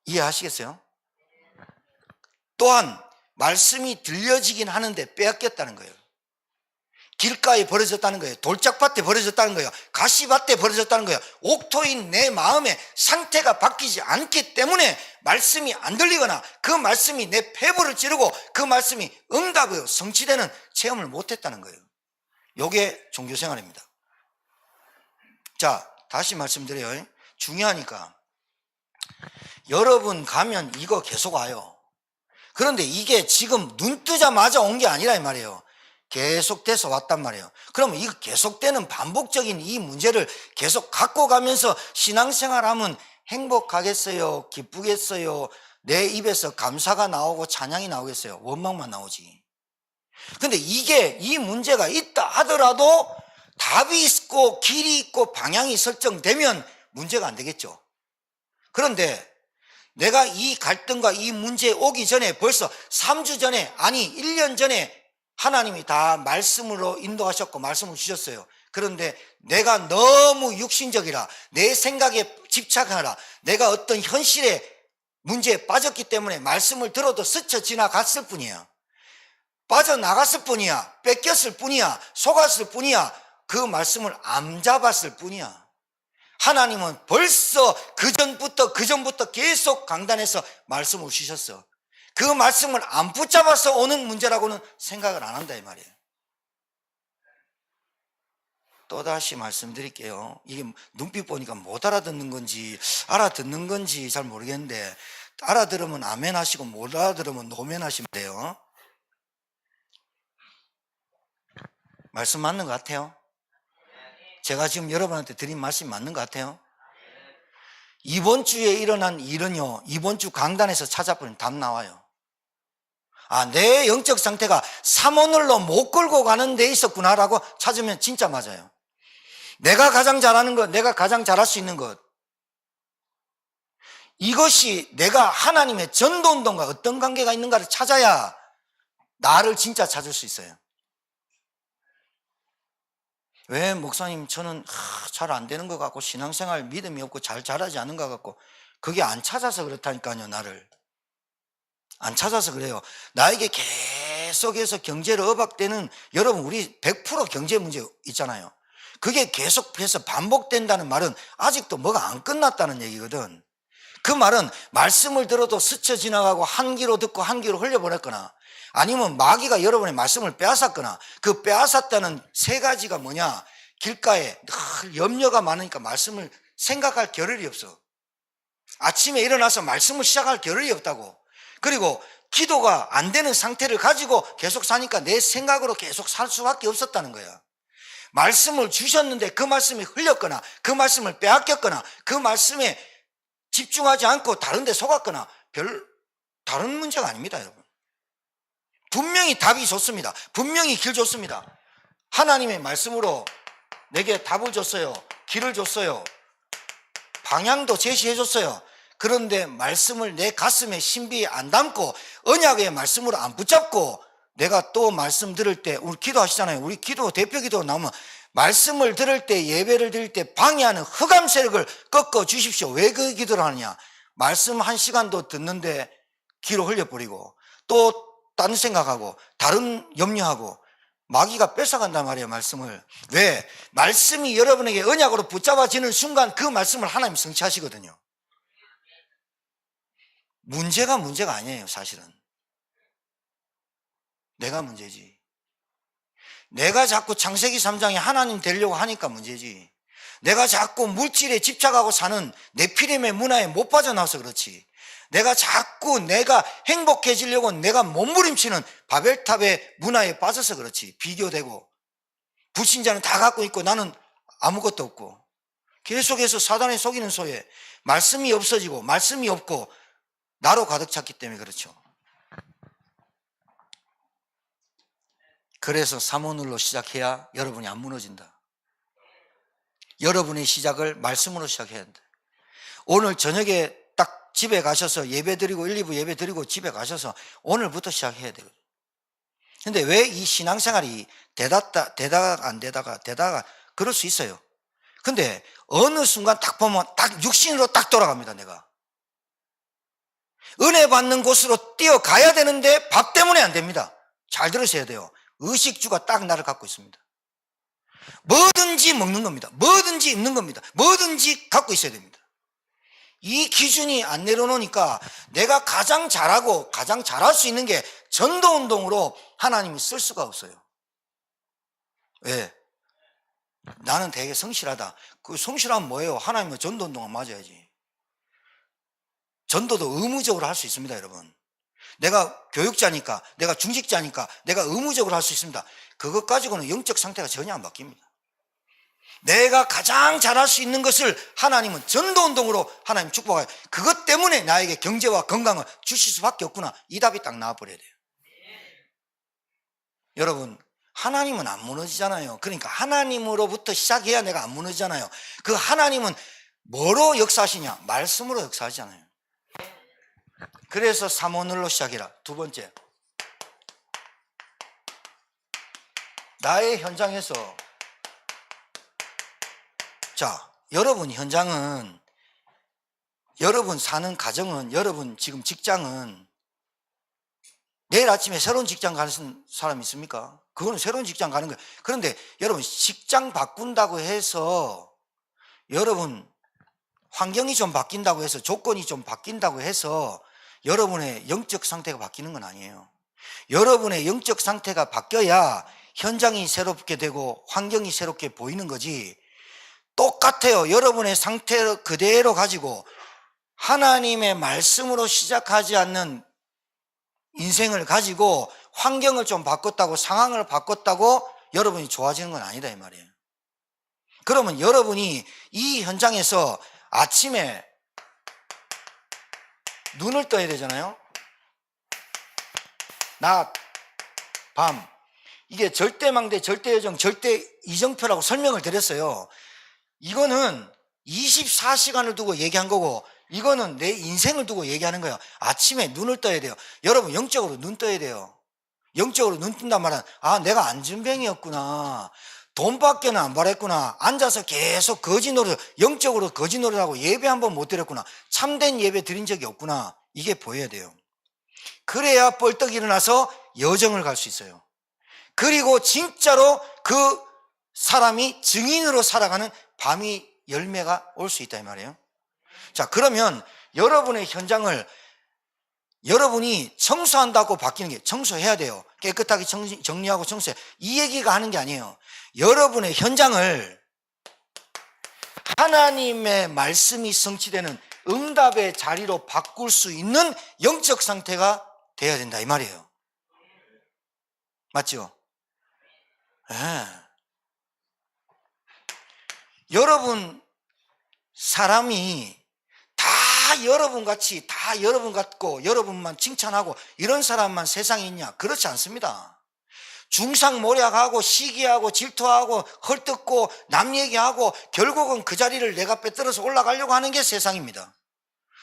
이해하시겠어요? 또한 말씀이 들려지긴 하는데 빼앗겼다는 거예요. 길가에 버려졌다는 거예요. 돌짝밭에 버려졌다는 거예요. 가시밭에 버려졌다는 거예요. 옥토인 내 마음의 상태가 바뀌지 않기 때문에 말씀이 안 들리거나 그 말씀이 내 폐부를 찌르고 그 말씀이 응답으로 성취되는 체험을 못했다는 거예요. 이게 종교생활입니다. 자, 다시 말씀드려요. 중요하니까. 여러분 가면 이거 계속 와요. 그런데 이게 지금 눈 뜨자마자 온 게 아니라 이 말이에요. 계속돼서 왔단 말이에요. 그러면 이 계속되는 반복적인 이 문제를 계속 갖고 가면서 신앙생활하면 행복하겠어요? 기쁘겠어요? 내 입에서 감사가 나오고 찬양이 나오겠어요? 원망만 나오지. 근데 이게 이 문제가 있다 하더라도 답이 있고 길이 있고 방향이 설정되면 문제가 안 되겠죠. 그런데 내가 이 갈등과 이 문제에 오기 전에 벌써 3주 전에 아니 1년 전에 하나님이 다 말씀으로 인도하셨고 말씀을 주셨어요. 그런데 내가 너무 육신적이라 내 생각에 집착하라 내가 어떤 현실의 문제에 빠졌기 때문에 말씀을 들어도 스쳐 지나갔을 뿐이야. 빠져나갔을 뿐이야. 뺏겼을 뿐이야. 속았을 뿐이야. 그 말씀을 안 잡았을 뿐이야. 하나님은 벌써 그전부터 계속 강단에서 말씀을 주셨어. 그 말씀을 안 붙잡아서 오는 문제라고는 생각을 안 한다 이 말이에요. 또다시 말씀드릴게요. 이게 눈빛 보니까 못 알아듣는 건지 알아듣는 건지 잘 모르겠는데 알아들으면 아멘 하시고 못 알아들으면 노멘 하시면 돼요. 말씀 맞는 것 같아요? 제가 지금 여러분한테 드린 말씀이 맞는 것 같아요? 이번 주에 일어난 일은요, 이번 주 강단에서 찾아보면 답 나와요. 아, 내 영적 상태가 삼오늘로 못 끌고 가는 데 있었구나라고 찾으면 진짜 맞아요. 내가 가장 잘하는 것, 내가 가장 잘할 수 있는 것, 이것이 내가 하나님의 전도운동과 어떤 관계가 있는가를 찾아야 나를 진짜 찾을 수 있어요. 왜 목사님 저는 잘 안 되는 것 같고 신앙생활 믿음이 없고 잘 자라지 않는 것 같고 그게 안 찾아서 그렇다니까요. 나를 안 찾아서 그래요. 나에게 계속해서 경제를 억압되는 여러분 우리 100% 경제 문제 있잖아요. 그게 계속해서 반복된다는 말은 아직도 뭐가 안 끝났다는 얘기거든. 그 말은 말씀을 들어도 스쳐 지나가고 한 귀로 듣고 한 귀로 흘려보냈거나 아니면 마귀가 여러분의 말씀을 빼앗았거나 그 빼앗았다는 세 가지가 뭐냐, 길가에 늘 염려가 많으니까 말씀을 생각할 겨를이 없어. 아침에 일어나서 말씀을 시작할 겨를이 없다고. 그리고 기도가 안 되는 상태를 가지고 계속 사니까 내 생각으로 계속 살 수밖에 없었다는 거야. 말씀을 주셨는데 그 말씀이 흘렸거나 그 말씀을 빼앗겼거나 그 말씀에 집중하지 않고 다른 데 속았거나 별 다른 문제가 아닙니다, 여러분. 분명히 답이 좋습니다. 분명히 길 좋습니다. 하나님의 말씀으로 내게 답을 줬어요. 길을 줬어요. 방향도 제시해 줬어요. 그런데 말씀을 내 가슴에 신비에 안 담고 언약의 말씀으로 안 붙잡고 내가 또 말씀 들을 때 우리 기도하시잖아요. 우리 기도 대표 기도 나오면 말씀을 들을 때 예배를 드릴 때 방해하는 흑암 세력을 꺾어 주십시오. 왜 그 기도를 하느냐? 말씀 1시간도 듣는데 귀로 흘려버리고 또 딴 생각하고 다른 염려하고 마귀가 뺏어간단 말이에요. 말씀을. 왜? 말씀이 여러분에게 언약으로 붙잡아지는 순간 그 말씀을 하나님 성취하시거든요. 문제가 아니에요. 사실은 내가 문제지. 내가 자꾸 창세기 3장에 하나님 되려고 하니까 문제지. 내가 자꾸 물질에 집착하고 사는 네피림의 문화에 못 빠져나와서 그렇지. 내가 자꾸 내가 행복해지려고 내가 몸부림치는 바벨탑의 문화에 빠져서 그렇지. 비교되고 불신자는 다 갖고 있고 나는 아무것도 없고 계속해서 사단에 속이는 소에 말씀이 없어지고 말씀이 없고 나로 가득 찼기 때문에 그렇죠. 그래서 삼오늘로 시작해야 여러분이 안 무너진다. 여러분의 시작을 말씀으로 시작해야 한다. 오늘 저녁에 딱 집에 가셔서 예배드리고 1, 2부 예배드리고 집에 가셔서 오늘부터 시작해야 되거든요. 근데 왜 이 신앙생활이 되다가 안 되다가 그럴 수 있어요. 근데 어느 순간 딱 보면 딱 육신으로 딱 돌아갑니다. 내가 은혜 받는 곳으로 뛰어가야 되는데 밥 때문에 안 됩니다. 잘 들으셔야 돼요. 의식주가 딱 나를 갖고 있습니다. 뭐든지 먹는 겁니다. 뭐든지 입는 겁니다. 뭐든지 갖고 있어야 됩니다. 이 기준이 안 내려놓으니까 내가 가장 잘하고 가장 잘할 수 있는 게 전도운동으로 하나님이 쓸 수가 없어요. 왜? 나는 되게 성실하다. 그 성실하면 뭐예요? 하나님은 전도운동을 맞아야지. 전도도 의무적으로 할 수 있습니다, 여러분. 내가 교육자니까, 내가 중직자니까, 내가 의무적으로 할 수 있습니다. 그것 가지고는 영적 상태가 전혀 안 바뀝니다. 내가 가장 잘할 수 있는 것을 하나님은 전도운동으로 하나님 축복해요. 그것 때문에 나에게 경제와 건강을 주실 수밖에 없구나. 이 답이 딱 나와버려야 돼요. 여러분, 하나님은 안 무너지잖아요. 그러니까 하나님으로부터 시작해야 내가 안 무너지잖아요. 그 하나님은 뭐로 역사하시냐? 말씀으로 역사하잖아요. 그래서 삼원을로 시작해라. 두 번째, 나의 현장에서, 자, 여러분 현장은, 여러분 사는 가정은, 여러분 지금 직장은, 내일 아침에 새로운 직장 가는 사람 있습니까? 그거는 새로운 직장 가는 거예요. 그런데 여러분 직장 바꾼다고 해서, 여러분 환경이 좀 바뀐다고 해서, 조건이 좀 바뀐다고 해서 여러분의 영적 상태가 바뀌는 건 아니에요. 여러분의 영적 상태가 바뀌어야 현장이 새롭게 되고 환경이 새롭게 보이는 거지, 똑같아요. 여러분의 상태 그대로 가지고 하나님의 말씀으로 시작하지 않는 인생을 가지고 환경을 좀 바꿨다고, 상황을 바꿨다고 여러분이 좋아지는 건 아니다 이 말이에요. 그러면 여러분이 이 현장에서 아침에 눈을 떠야 되잖아요. 낮, 밤. 이게 절대망대, 절대여정, 절대이정표라고 설명을 드렸어요. 이거는 24시간을 두고 얘기한 거고, 이거는 내 인생을 두고 얘기하는 거예요. 아침에 눈을 떠야 돼요. 여러분 영적으로 눈 떠야 돼요. 영적으로 눈 뜬단 말은, 아, 내가 안전뱅이였구나, 돈밖에는 안 바랬구나, 앉아서 계속 거지 노릇, 영적으로 거지 노릇하고 예배 한번 못 드렸구나, 참된 예배 드린 적이 없구나, 이게 보여야 돼요. 그래야 벌떡 일어나서 여정을 갈 수 있어요. 그리고 진짜로 그 사람이 증인으로 살아가는 밤이 열매가 올 수 있다 이 말이에요. 자, 그러면 여러분의 현장을, 여러분이 청소한다고 바뀌는 게, 청소해야 돼요. 깨끗하게 정리하고 청소해, 이 얘기가 하는 게 아니에요. 여러분의 현장을 하나님의 말씀이 성취되는 응답의 자리로 바꿀 수 있는 영적 상태가 돼야 된다 이 말이에요. 맞죠? 네. 여러분 사람이 다 여러분 같이, 다 여러분 같고 여러분만 칭찬하고 이런 사람만 세상에 있냐? 그렇지 않습니다. 중상모략하고 시기하고 질투하고 헐뜯고 남 얘기하고 결국은 그 자리를 내가 빼들어서 올라가려고 하는 게 세상입니다.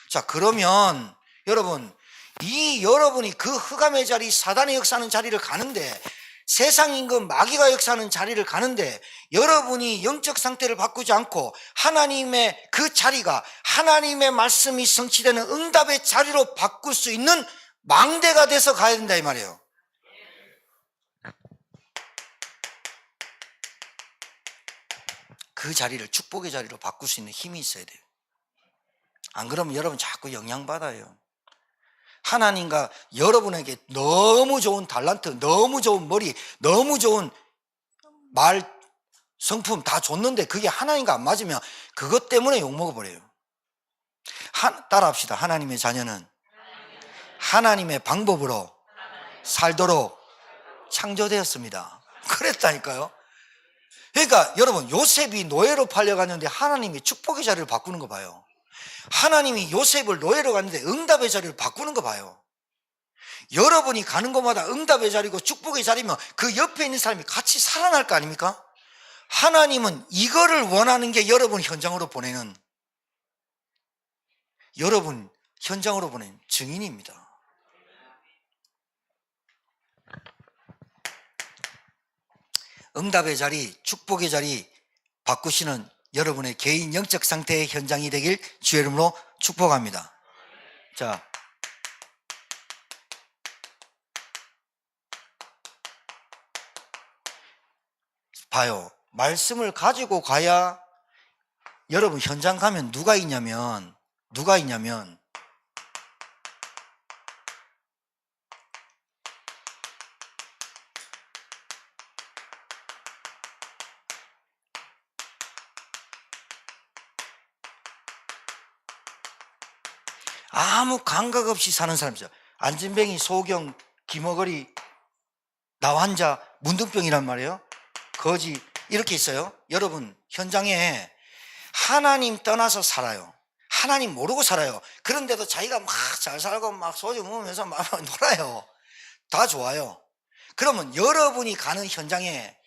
자, 그러면 여러분, 이 여러분이 그 흑암의 자리, 사단의 역사하는 자리를 가는데, 세상 임금 마귀가 역사하는 자리를 가는데, 여러분이 영적 상태를 바꾸지 않고 하나님의 그 자리가 하나님의 말씀이 성취되는 응답의 자리로 바꿀 수 있는 망대가 돼서 가야 된다 이 말이에요. 그 자리를 축복의 자리로 바꿀 수 있는 힘이 있어야 돼요. 안 그러면 여러분 자꾸 영향받아요. 하나님과 여러분에게 너무 좋은 달란트, 너무 좋은 머리, 너무 좋은 말, 성품 다 줬는데 그게 하나님과 안 맞으면 그것 때문에 욕먹어버려요. 따라합시다. 하나님의 자녀는 하나님의 방법으로 살도록 창조되었습니다. 그랬다니까요. 그러니까 여러분, 요셉이 노예로 팔려갔는데 하나님이 축복의 자리를 바꾸는 거 봐요. 하나님이 요셉을 노예로 갔는데 응답의 자리를 바꾸는 거 봐요. 여러분이 가는 곳마다 응답의 자리고 축복의 자리면 그 옆에 있는 사람이 같이 살아날 거 아닙니까? 하나님은 이거를 원하는 게 여러분 현장으로 보내는, 여러분 현장으로 보낸 증인입니다. 응답의 자리, 축복의 자리 바꾸시는 여러분의 개인 영적 상태의 현장이 되길 주의 이름으로 축복합니다. 자, 봐요. 말씀을 가지고 가야 여러분 현장 가면 누가 있냐면 아무 감각 없이 사는 사람이죠. 안진뱅이, 소경, 김어거리, 나환자, 문둥병이란 말이에요. 거지 이렇게 있어요. 여러분 현장에 하나님 떠나서 살아요. 하나님 모르고 살아요. 그런데도 자기가 막 잘 살고 막 소주 먹으면서 막 놀아요. 다 좋아요. 그러면 여러분이 가는 현장에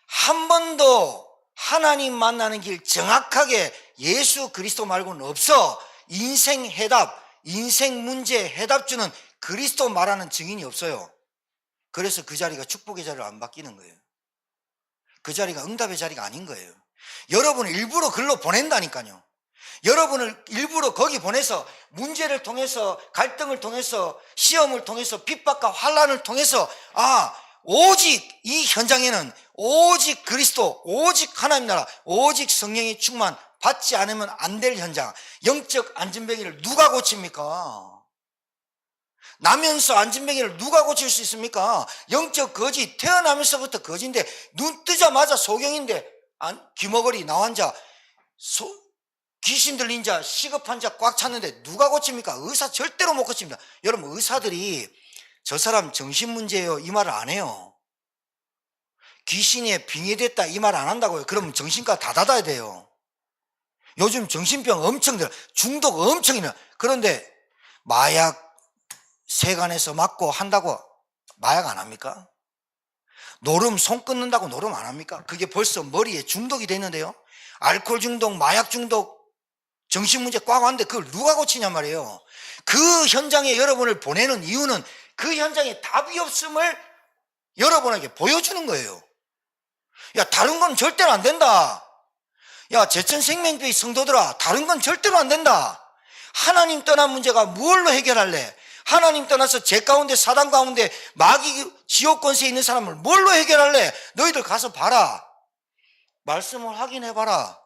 한 번도 하나님 만나는 길 정확하게 예수 그리스도 말고는 없어. 인생 해답, 인생 문제 해답 주는 그리스도 말하는 증인이 없어요. 그래서 그 자리가 축복의 자리로 안 바뀌는 거예요. 그 자리가 응답의 자리가 아닌 거예요. 여러분을 일부러 글로 보낸다니까요. 여러분을 일부러 거기 보내서 문제를 통해서, 갈등을 통해서, 시험을 통해서, 핍박과 환난을 통해서 오직 이 현장에는 오직 그리스도, 오직 하나님 나라, 오직 성령의 충만 받지 않으면 안 될 현장. 영적 안진뱅이를 누가 고칩니까? 나면서 안진뱅이를 누가 고칠 수 있습니까? 영적 거지, 태어나면서부터 거지인데 눈 뜨자마자 소경인데 귀머거리, 나환자, 귀신 들린 자, 시급한 자 꽉 찼는데 누가 고칩니까? 의사 절대로 못 고칩니다. 여러분 의사들이 저 사람 정신문제예요 이 말을 안 해요. 귀신에 빙의됐다 이 말 안 한다고요. 그러면 정신과 다 닫아야 돼요. 요즘 정신병 엄청 들어, 중독 엄청 있어. 그런데 마약 세간에서 맞고 한다고 마약 안 합니까? 노름 손 끊는다고 노름 안 합니까? 그게 벌써 머리에 중독이 됐는데요. 알코올 중독, 마약 중독, 정신문제 꽉 왔는데 그걸 누가 고치냐 말이에요. 그 현장에 여러분을 보내는 이유는 그 현장에 답이 없음을 여러분에게 보여주는 거예요. 야, 다른 건 절대로 안 된다. 야, 제천생명교회 성도들아, 다른 건 절대로 안 된다. 하나님 떠난 문제가 무엇로 해결할래? 하나님 떠나서 죄 가운데, 사단 가운데, 마귀 지옥 권세에 있는 사람을 뭘로 해결할래? 너희들 가서 봐라. 말씀을 확인해봐라.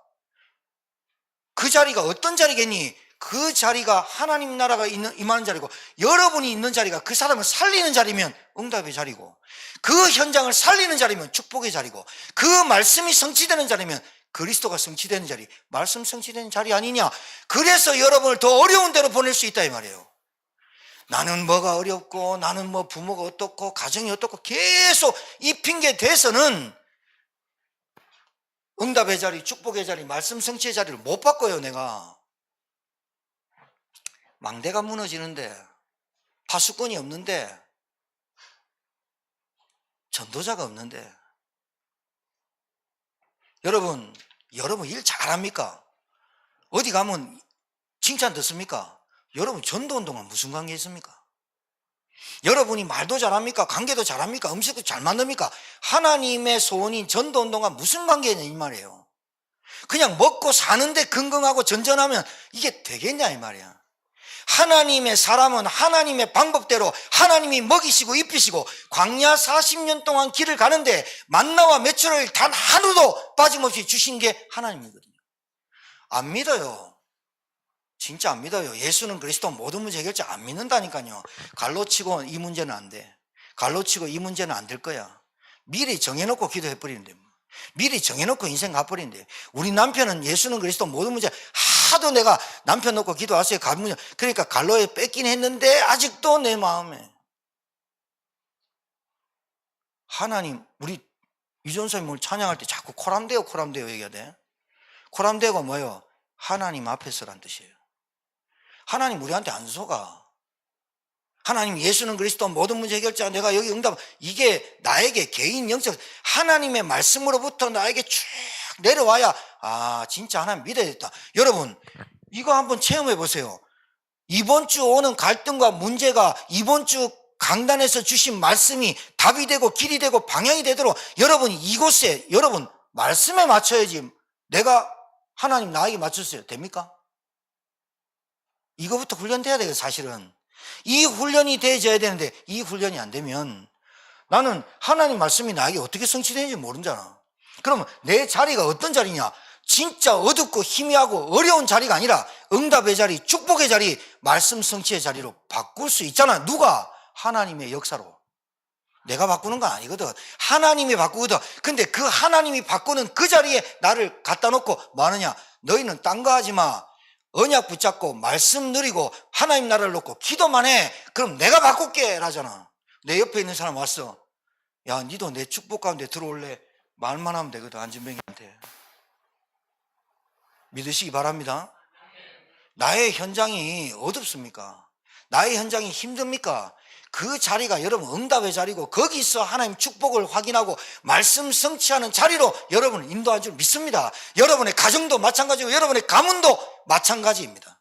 그 자리가 어떤 자리겠니? 그 자리가 하나님 나라가 임하는 자리고, 여러분이 있는 자리가 그 사람을 살리는 자리면 응답의 자리고, 그 현장을 살리는 자리면 축복의 자리고, 그 말씀이 성취되는 자리면 그리스도가 성취되는 자리, 말씀 성취되는 자리 아니냐? 그래서 여러분을 더 어려운 데로 보낼 수 있다 이 말이에요. 나는 뭐가 어렵고, 나는 뭐 부모가 어떻고, 가정이 어떻고, 계속 이 핑계 대서는 응답의 자리, 축복의 자리, 말씀 성취의 자리를 못 바꿔요. 내가 망대가 무너지는데, 파수꾼이 없는데, 전도자가 없는데, 여러분 일 잘합니까? 어디 가면 칭찬 듣습니까? 여러분 전도운동과 무슨 관계 있습니까? 여러분이 말도 잘합니까? 관계도 잘합니까? 음식도 잘 만듭니까? 하나님의 소원인 전도운동과 무슨 관계냐 이 말이에요. 그냥 먹고 사는데 건강하고 전전하면 이게 되겠냐 이 말이야. 하나님의 사람은 하나님의 방법대로 하나님이 먹이시고 입히시고 광야 40년 동안 길을 가는데 만나와 메추라기를 단 하루도 빠짐없이 주신 게 하나님이거든요. 안 믿어요. 진짜 안 믿어요. 예수는 그리스도 모든 문제 해결자 안 믿는다니까요. 갈로 치고 이 문제는 안 돼. 갈로 치고 이 문제는 안 될 거야. 미리 정해놓고 기도해버리는데, 미리 정해놓고 인생 가버리는데, 우리 남편은 예수는 그리스도 모든 문제 하도 내가 남편 놓고 기도하세요. 그러니까 갈로에 뺏긴 했는데 아직도 내 마음에 하나님, 우리 유전사님 오늘 찬양할 때 자꾸 코람데오 얘기해야 돼. 코람데오가 뭐예요? 하나님 앞에서란 뜻이에요. 하나님 우리한테 안 속아. 하나님 예수는 그리스도 모든 문제 해결자, 내가 여기 응답, 이게 나에게 개인 영적 하나님의 말씀으로부터 나에게 쭉 내려와야 진짜 하나님 믿어야겠다. 여러분 이거 한번 체험해 보세요. 이번 주 오는 갈등과 문제가 이번 주 강단에서 주신 말씀이 답이 되고 길이 되고 방향이 되도록 여러분이 이곳에 여러분 말씀에 맞춰야지. 내가 하나님 나에게 맞췄어요. 됩니까? 이거부터 훈련돼야 돼요. 사실은 이 훈련이 돼져야 되는데 이 훈련이 안 되면 나는 하나님 말씀이 나에게 어떻게 성취되는지 모르잖아. 그러면 내 자리가 어떤 자리냐? 진짜 어둡고 희미하고 어려운 자리가 아니라 응답의 자리, 축복의 자리, 말씀 성취의 자리로 바꿀 수 있잖아. 누가? 하나님의 역사로. 내가 바꾸는 건 아니거든. 하나님이 바꾸거든. 근데 그 하나님이 바꾸는 그 자리에 나를 갖다 놓고 뭐 하느냐? 너희는 딴 거 하지 마. 언약 붙잡고 말씀 누리고 하나님 나라를 놓고 기도만 해. 그럼 내가 바꿀게 라잖아. 내 옆에 있는 사람 왔어. 야, 니도 내 축복 가운데 들어올래? 말만 하면 되거든. 안진뱅이한테. 믿으시기 바랍니다. 나의 현장이 어둡습니까? 나의 현장이 힘듭니까? 그 자리가 여러분 응답의 자리고 거기서 하나님 축복을 확인하고 말씀 성취하는 자리로 여러분을 인도한 줄 믿습니다. 여러분의 가정도 마찬가지고 여러분의 가문도 마찬가지입니다.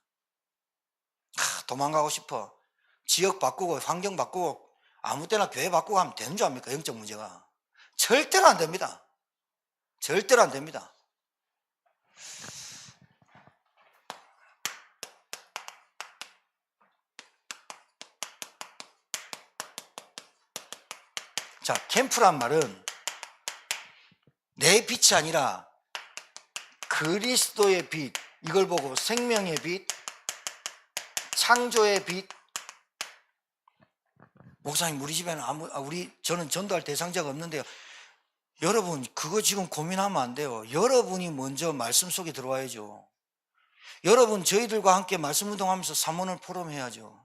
도망가고 싶어. 지역 바꾸고 환경 바꾸고 아무 때나 교회 바꾸고 하면 되는 줄 압니까? 영적 문제가. 절대로 안 됩니다. 절대로 안 됩니다. 자, 캠프란 말은 내 빛이 아니라 그리스도의 빛, 이걸 보고 생명의 빛, 창조의 빛. 목사님, 우리 집에는 저는 전도할 대상자가 없는데요. 여러분, 그거 지금 고민하면 안 돼요. 여러분이 먼저 말씀 속에 들어와야죠. 여러분, 저희들과 함께 말씀 운동하면서 삼원을 포럼해야죠.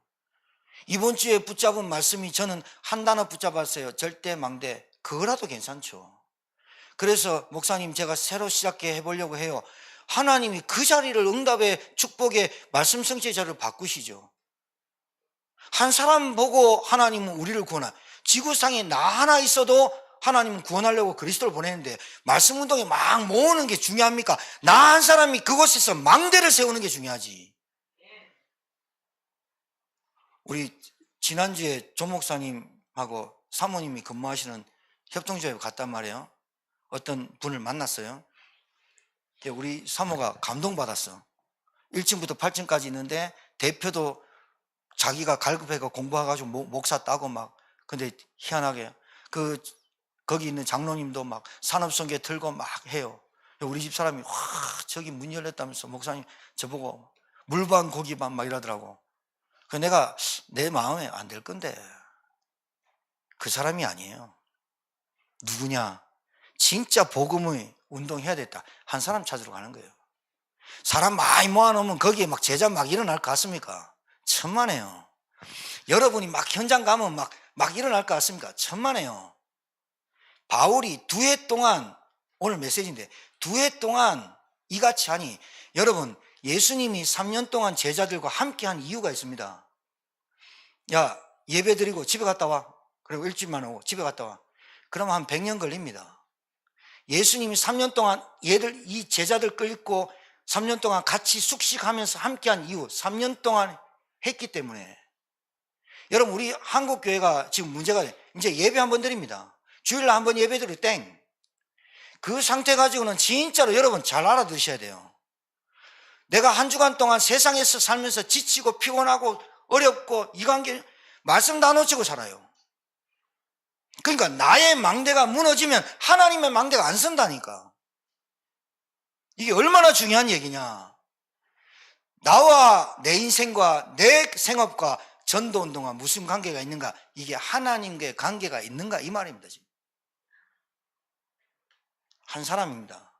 이번 주에 붙잡은 말씀이 저는 한 단어 붙잡았어요. 절대망대. 그거라도 괜찮죠. 그래서 목사님, 제가 새로 시작해 해보려고 해요. 하나님이 그 자리를 응답의 축복의 말씀 성취의 자리를 바꾸시죠. 한 사람 보고 하나님은 우리를 구원하. 지구상에 나 하나 있어도 하나님은 구원하려고 그리스도를 보내는데 말씀 운동에 막 모으는 게 중요합니까? 나 한 사람이 그곳에서 망대를 세우는 게 중요하지. 우리 지난주에 조 목사님하고 사모님이 근무하시는 협동조합에 갔단 말이에요. 어떤 분을 만났어요. 우리 사모가 감동받았어. 1층부터 8층까지 있는데 대표도 자기가 갈급해가 공부해가지고 목사 따고 막. 근데 희한하게 거기 있는 장로님도 막 산업선교 들고 막 해요. 우리 집 사람이 와, 저기 문 열렸다면서 목사님 저보고 물반 고기반 막 이러더라고. 내가 내 마음에 안 될 건데 그 사람이 아니에요. 누구냐? 진짜 복음의 운동해야 됐다. 한 사람 찾으러 가는 거예요. 사람 많이 모아놓으면 거기에 막 제자 막 일어날 것 같습니까? 천만에요. 여러분이 막 현장 가면 막 일어날 것 같습니까? 천만에요. 바울이 2해 동안, 오늘 메시지인데 2해 동안 이같이 하니, 여러분 예수님이 3년 동안 제자들과 함께 한 이유가 있습니다. 야, 예배 드리고 집에 갔다 와. 그리고 일주일만 오고 집에 갔다 와. 그러면 한 100년 걸립니다. 예수님이 3년 동안 이 제자들 끌고 3년 동안 같이 숙식하면서 함께 한 이유, 3년 동안 했기 때문에. 여러분, 우리 한국교회가 지금 문제가 이제 예배 한번 드립니다. 주일날 한번 예배 드리고 땡. 그 상태 가지고는 진짜로 여러분 잘 알아두셔야 돼요. 내가 한 주간 동안 세상에서 살면서 지치고 피곤하고 어렵고 이 관계 말씀 다 놓치고 살아요. 그러니까 나의 망대가 무너지면 하나님의 망대가 안 선다니까. 이게 얼마나 중요한 얘기냐. 나와 내 인생과 내 생업과 전도운동과 무슨 관계가 있는가? 이게 하나님과의 관계가 있는가? 이 말입니다. 지금. 한 사람입니다.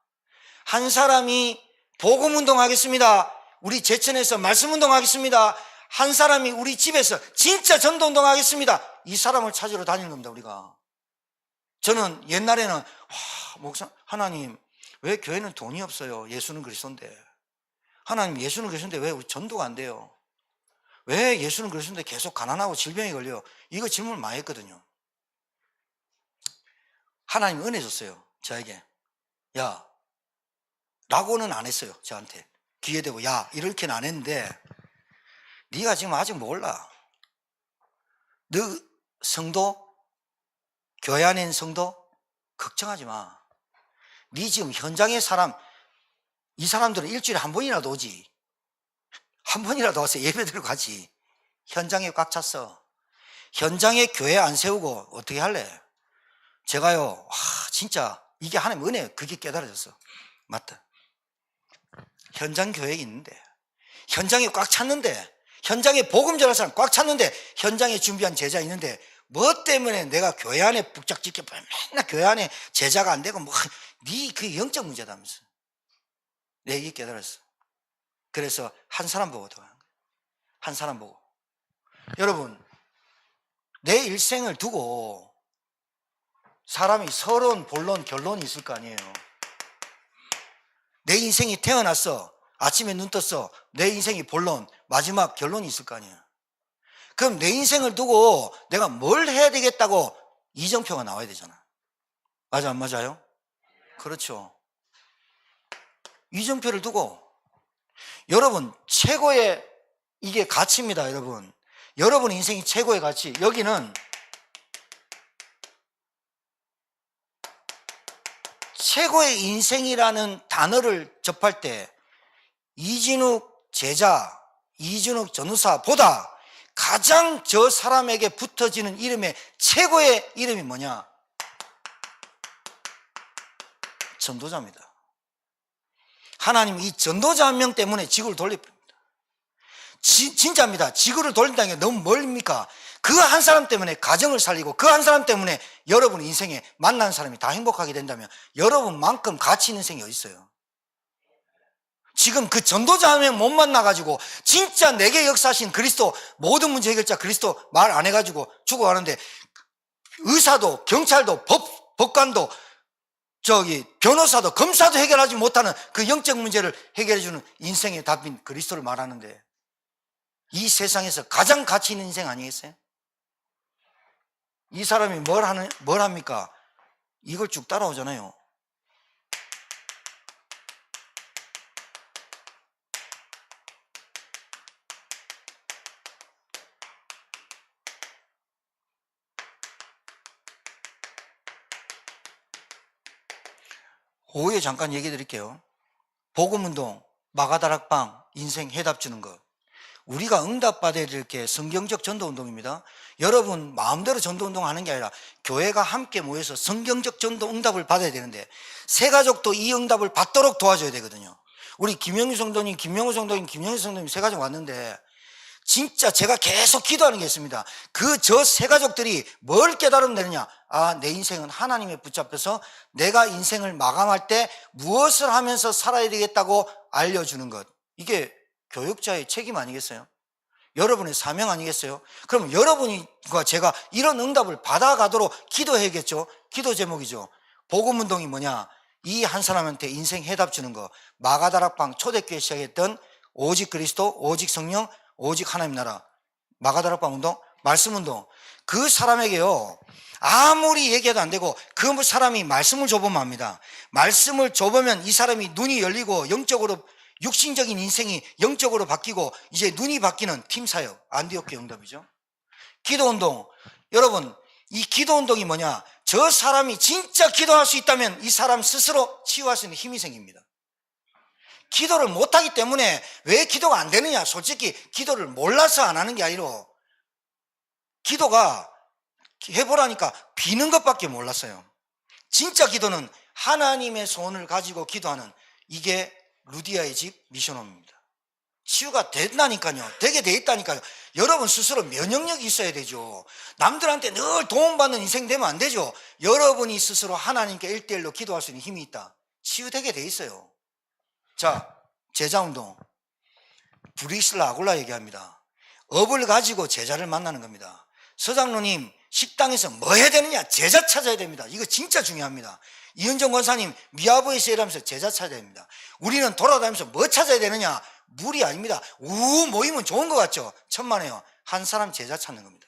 한 사람이 복음운동 하겠습니다. 우리 제천에서 말씀운동 하겠습니다. 한 사람이 우리 집에서 진짜 전도운동 하겠습니다. 이 사람을 찾으러 다니는 겁니다. 우리가. 저는 옛날에는 목사, 하나님 왜 교회는 돈이 없어요? 예수는 그리스도인데. 하나님, 예수는 그리스도인데 왜 우리 전도가 안 돼요? 왜 예수는 그리스도인데 계속 가난하고 질병에 걸려요? 이거 질문을 많이 했거든요. 하나님 은혜 줬어요. 저에게. 야, 라고는 안 했어요. 저한테. 귀에 대고 야, 이렇게는 안 했는데, 네가 지금 아직 몰라. 너 성도, 교회 안에 있는 성도 걱정하지 마. 네 지금 현장의 사람, 이 사람들은 일주일에 한 번이라도 오지. 한 번이라도 와서 예배 드리고 가지. 현장에 꽉 찼어. 현장에 교회 안 세우고 어떻게 할래? 제가요, 진짜 이게 하나님 은혜예요. 그게 깨달아졌어. 맞다. 현장 교회에 있는데, 현장에 꽉 찼는데, 현장에 복음 전할 사람 꽉 찼는데, 현장에 준비한 제자 있는데, 뭐 때문에 내가 교회 안에 북적짓게 맨날 교회 안에 제자가 안 되고, 네 그 영적 문제다면서. 내 이게 깨달았어. 그래서 한 사람 보고 들어가는 거예요. 한 사람 보고. 여러분, 내 일생을 두고 사람이 서론, 본론, 결론이 있을 거 아니에요. 내 인생이 태어났어. 아침에 눈 떴어. 내 인생이 본론, 마지막 결론이 있을 거 아니에요. 그럼 내 인생을 두고 내가 뭘 해야 되겠다고 이정표가 나와야 되잖아. 맞아, 안 맞아요? 그렇죠. 이정표를 두고, 여러분, 최고의 이게 가치입니다, 여러분. 여러분 인생이 최고의 가치. 여기는 최고의 인생이라는 단어를 접할 때 이진욱 제자, 이진욱 전우사보다 가장 저 사람에게 붙어지는 이름의 최고의 이름이 뭐냐? 전도자입니다. 하나님 이 전도자 한 명 때문에 지구를 돌려버립니다. 진짜입니다. 지구를 돌린다는 게 너무 멀립니까? 그 한 사람 때문에 가정을 살리고 그 한 사람 때문에 여러분 인생에 만난 사람이 다 행복하게 된다면 여러분만큼 가치 있는 인생이 어디 있어요? 지금 그 전도자 한 명 못 만나가지고 진짜 내게 역사하신 그리스도, 모든 문제 해결자 그리스도 말 안 해가지고 죽어가는데, 의사도 경찰도 법관도 변호사도 검사도 해결하지 못하는 그 영적 문제를 해결해주는 인생의 답인 그리스도를 말하는데, 이 세상에서 가장 가치 있는 인생 아니겠어요? 이 사람이 뭘 합니까? 이걸 쭉 따라오잖아요. 오후에 잠깐 얘기 드릴게요. 복음운동, 마가다락방, 인생 해답 주는 것. 우리가 응답받아야 될 게 성경적 전도운동입니다. 여러분 마음대로 전도운동 하는 게 아니라 교회가 함께 모여서 성경적 전도 응답을 받아야 되는데, 새 가족도 이 응답을 받도록 도와줘야 되거든요. 우리 김영희 성도님, 김영우 성도님, 김영희 성도님 새 가족 왔는데, 진짜 제가 계속 기도하는 게 있습니다. 저 새 가족들이 뭘 깨달으면 되느냐? 내 인생은 하나님에 붙잡혀서 내가 인생을 마감할 때 무엇을 하면서 살아야 되겠다고 알려주는 것. 이게 교육자의 책임 아니겠어요? 여러분의 사명 아니겠어요? 그럼 여러분과 제가 이런 응답을 받아가도록 기도해야겠죠? 기도 제목이죠. 복음운동이 뭐냐? 이 한 사람한테 인생 해답 주는 거. 마가다락방 초대교회 시작했던 오직 그리스도, 오직 성령, 오직 하나님 나라, 마가다락방 운동, 말씀 운동. 그 사람에게요, 아무리 얘기해도 안 되고, 그 사람이 말씀을 줘보면 압니다. 말씀을 줘보면 이 사람이 눈이 열리고 영적으로, 육신적인 인생이 영적으로 바뀌고 이제 눈이 바뀌는 팀사역, 안디옥교회 응답이죠. 기도운동. 여러분, 이 기도운동이 뭐냐? 저 사람이 진짜 기도할 수 있다면 이 사람 스스로 치유할 수 있는 힘이 생깁니다. 기도를 못하기 때문에 왜 기도가 안 되느냐? 솔직히 기도를 몰라서 안 하는 게 아니라, 기도가 해보라니까 비는 것밖에 몰랐어요. 진짜 기도는 하나님의 소원을 가지고 기도하는, 이게 루디아의 집 미션홈입니다. 치유가 된다니까요. 되게 돼 있다니까요. 여러분 스스로 면역력이 있어야 되죠. 남들한테 늘 도움받는 인생 되면 안 되죠. 여러분이 스스로 하나님께 1대1로 기도할 수 있는 힘이 있다. 치유되게 돼 있어요. 자, 제자운동. 브리실라 아굴라 얘기합니다. 업을 가지고 제자를 만나는 겁니다. 서장로님, 식당에서 뭐 해야 되느냐? 제자 찾아야 됩니다. 이거 진짜 중요합니다. 이은정 권사님, 미아부에서 일하면서 제자 찾아야 됩니다. 우리는 돌아다니면서 뭐 찾아야 되느냐? 물이 아닙니다. 모이면 좋은 것 같죠? 천만에요. 한 사람 제자 찾는 겁니다.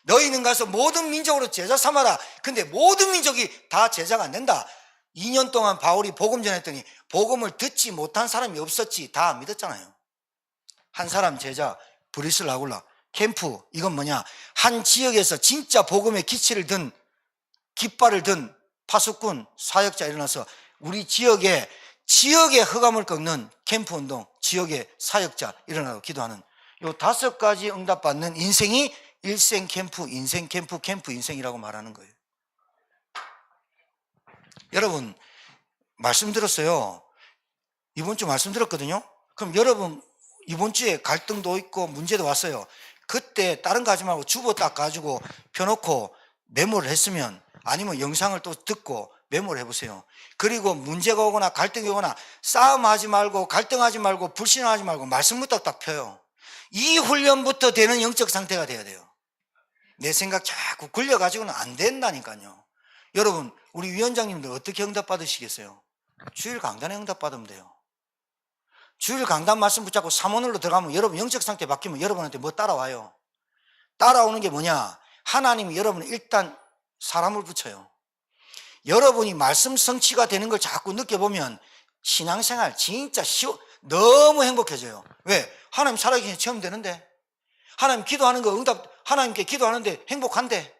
너희는 가서 모든 민족으로 제자 삼아라. 근데 모든 민족이 다 제자가 안 된다. 2년 동안 바울이 복음 전했더니 복음을 듣지 못한 사람이 없었지. 다 믿었잖아요. 한 사람 제자, 브리슬 아굴라 캠프. 이건 뭐냐? 한 지역에서 진짜 복음의 기치를 든, 깃발을 든 파수꾼, 사역자 일어나서 우리 지역의 흑암을 꺾는 캠프 운동, 지역의 사역자 일어나고 기도하는, 요 5가지 응답받는 인생이 일생 캠프, 인생 캠프, 캠프 인생이라고 말하는 거예요. 여러분 말씀 들었어요. 이번 주 말씀 들었거든요. 그럼 여러분 이번 주에 갈등도 있고 문제도 왔어요. 그때 다른 거 하지 말고 주보 딱 가지고 펴놓고 메모를 했으면, 아니면 영상을 또 듣고 메모를 해보세요. 그리고 문제가 오거나 갈등이 오거나 싸움하지 말고 갈등하지 말고 불신하지 말고 말씀부터 딱 펴요. 이 훈련부터 되는 영적 상태가 돼야 돼요. 내 생각 자꾸 굴려가지고는 안 된다니까요. 여러분 우리 위원장님들 어떻게 응답 받으시겠어요? 주일 강단에 응답 받으면 돼요. 주일 강단 말씀 붙잡고 사모늘로 들어가면 여러분 영적 상태 바뀌면 여러분한테 뭐 따라와요? 따라오는 게 뭐냐? 하나님이 여러분을 일단 사람을 붙여요. 여러분이 말씀 성취가 되는 걸 자꾸 느껴보면 신앙생활 진짜 너무 행복해져요. 왜? 하나님 살아계신 체험 되는데, 하나님 기도하는 거 응답, 하나님께 기도하는데 행복한데,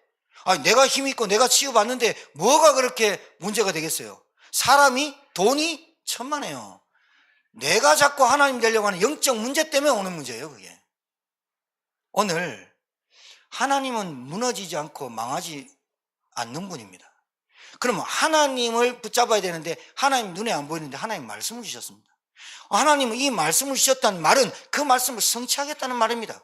아니 내가 힘이 있고 내가 치유받는데 뭐가 그렇게 문제가 되겠어요? 사람이 돈이 천만에요. 내가 자꾸 하나님 되려고 하는 영적 문제 때문에 오는 문제예요. 그게 오늘 하나님은 무너지지 않고 망하지 않는 분입니다. 그러면 하나님을 붙잡아야 되는데 하나님 눈에 안 보이는데 하나님 말씀을 주셨습니다. 하나님은 이 말씀을 주셨다는 말은 그 말씀을 성취하겠다는 말입니다.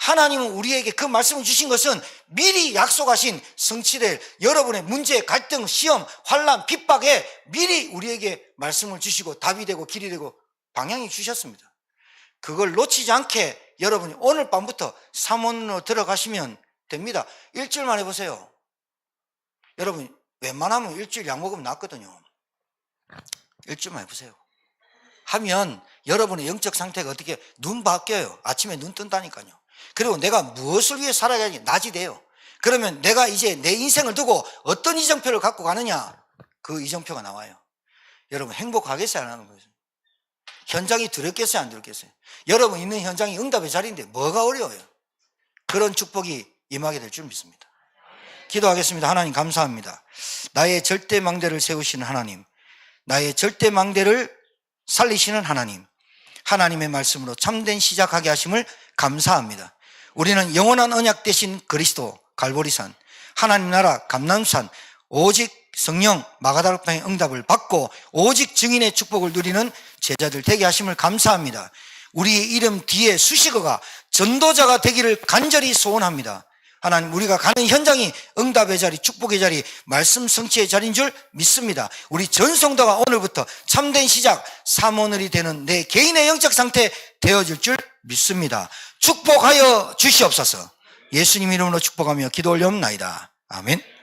하나님은 우리에게 그 말씀을 주신 것은 미리 약속하신 성취될 여러분의 문제, 갈등, 시험, 환난, 핍박에 미리 우리에게 말씀을 주시고 답이 되고 길이 되고 방향이 주셨습니다. 그걸 놓치지 않게 여러분이 오늘 밤부터 삼원으로 들어가시면 됩니다. 일주일만 해보세요. 여러분 웬만하면 일주일 약 먹으면 낫거든요. 일주일만 해보세요. 하면 여러분의 영적 상태가 어떻게 눈 바뀌어요. 아침에 눈 뜬다니까요. 그리고 내가 무엇을 위해 살아야 하는지 낮이 돼요. 그러면 내가 이제 내 인생을 두고 어떤 이정표를 갖고 가느냐, 그 이정표가 나와요. 여러분 행복하겠어요? 안 하는 거예요? 현장이 두렵겠어요? 안 두렵겠어요? 여러분 있는 현장이 응답의 자리인데 뭐가 어려워요? 그런 축복이 임하게 될 줄 믿습니다. 기도하겠습니다. 하나님 감사합니다. 나의 절대망대를 세우시는 하나님, 나의 절대망대를 살리시는 하나님, 하나님의 말씀으로 참된 시작하게 하심을 감사합니다. 우리는 영원한 언약 되신 그리스도 갈보리산, 하나님 나라 감람산, 오직 성령 마가다락방의 응답을 받고 오직 증인의 축복을 누리는 제자들 되게 하심을 감사합니다. 우리의 이름 뒤에 수식어가 전도자가 되기를 간절히 소원합니다. 하나님, 우리가 가는 현장이 응답의 자리, 축복의 자리, 말씀 성취의 자리인 줄 믿습니다. 우리 전 성도가 오늘부터 참된 시작, 사모늘이 되는 내 개인의 영적 상태 되어질 줄 믿습니다. 축복하여 주시옵소서. 예수님 이름으로 축복하며 기도 올려옵나이다. 아멘.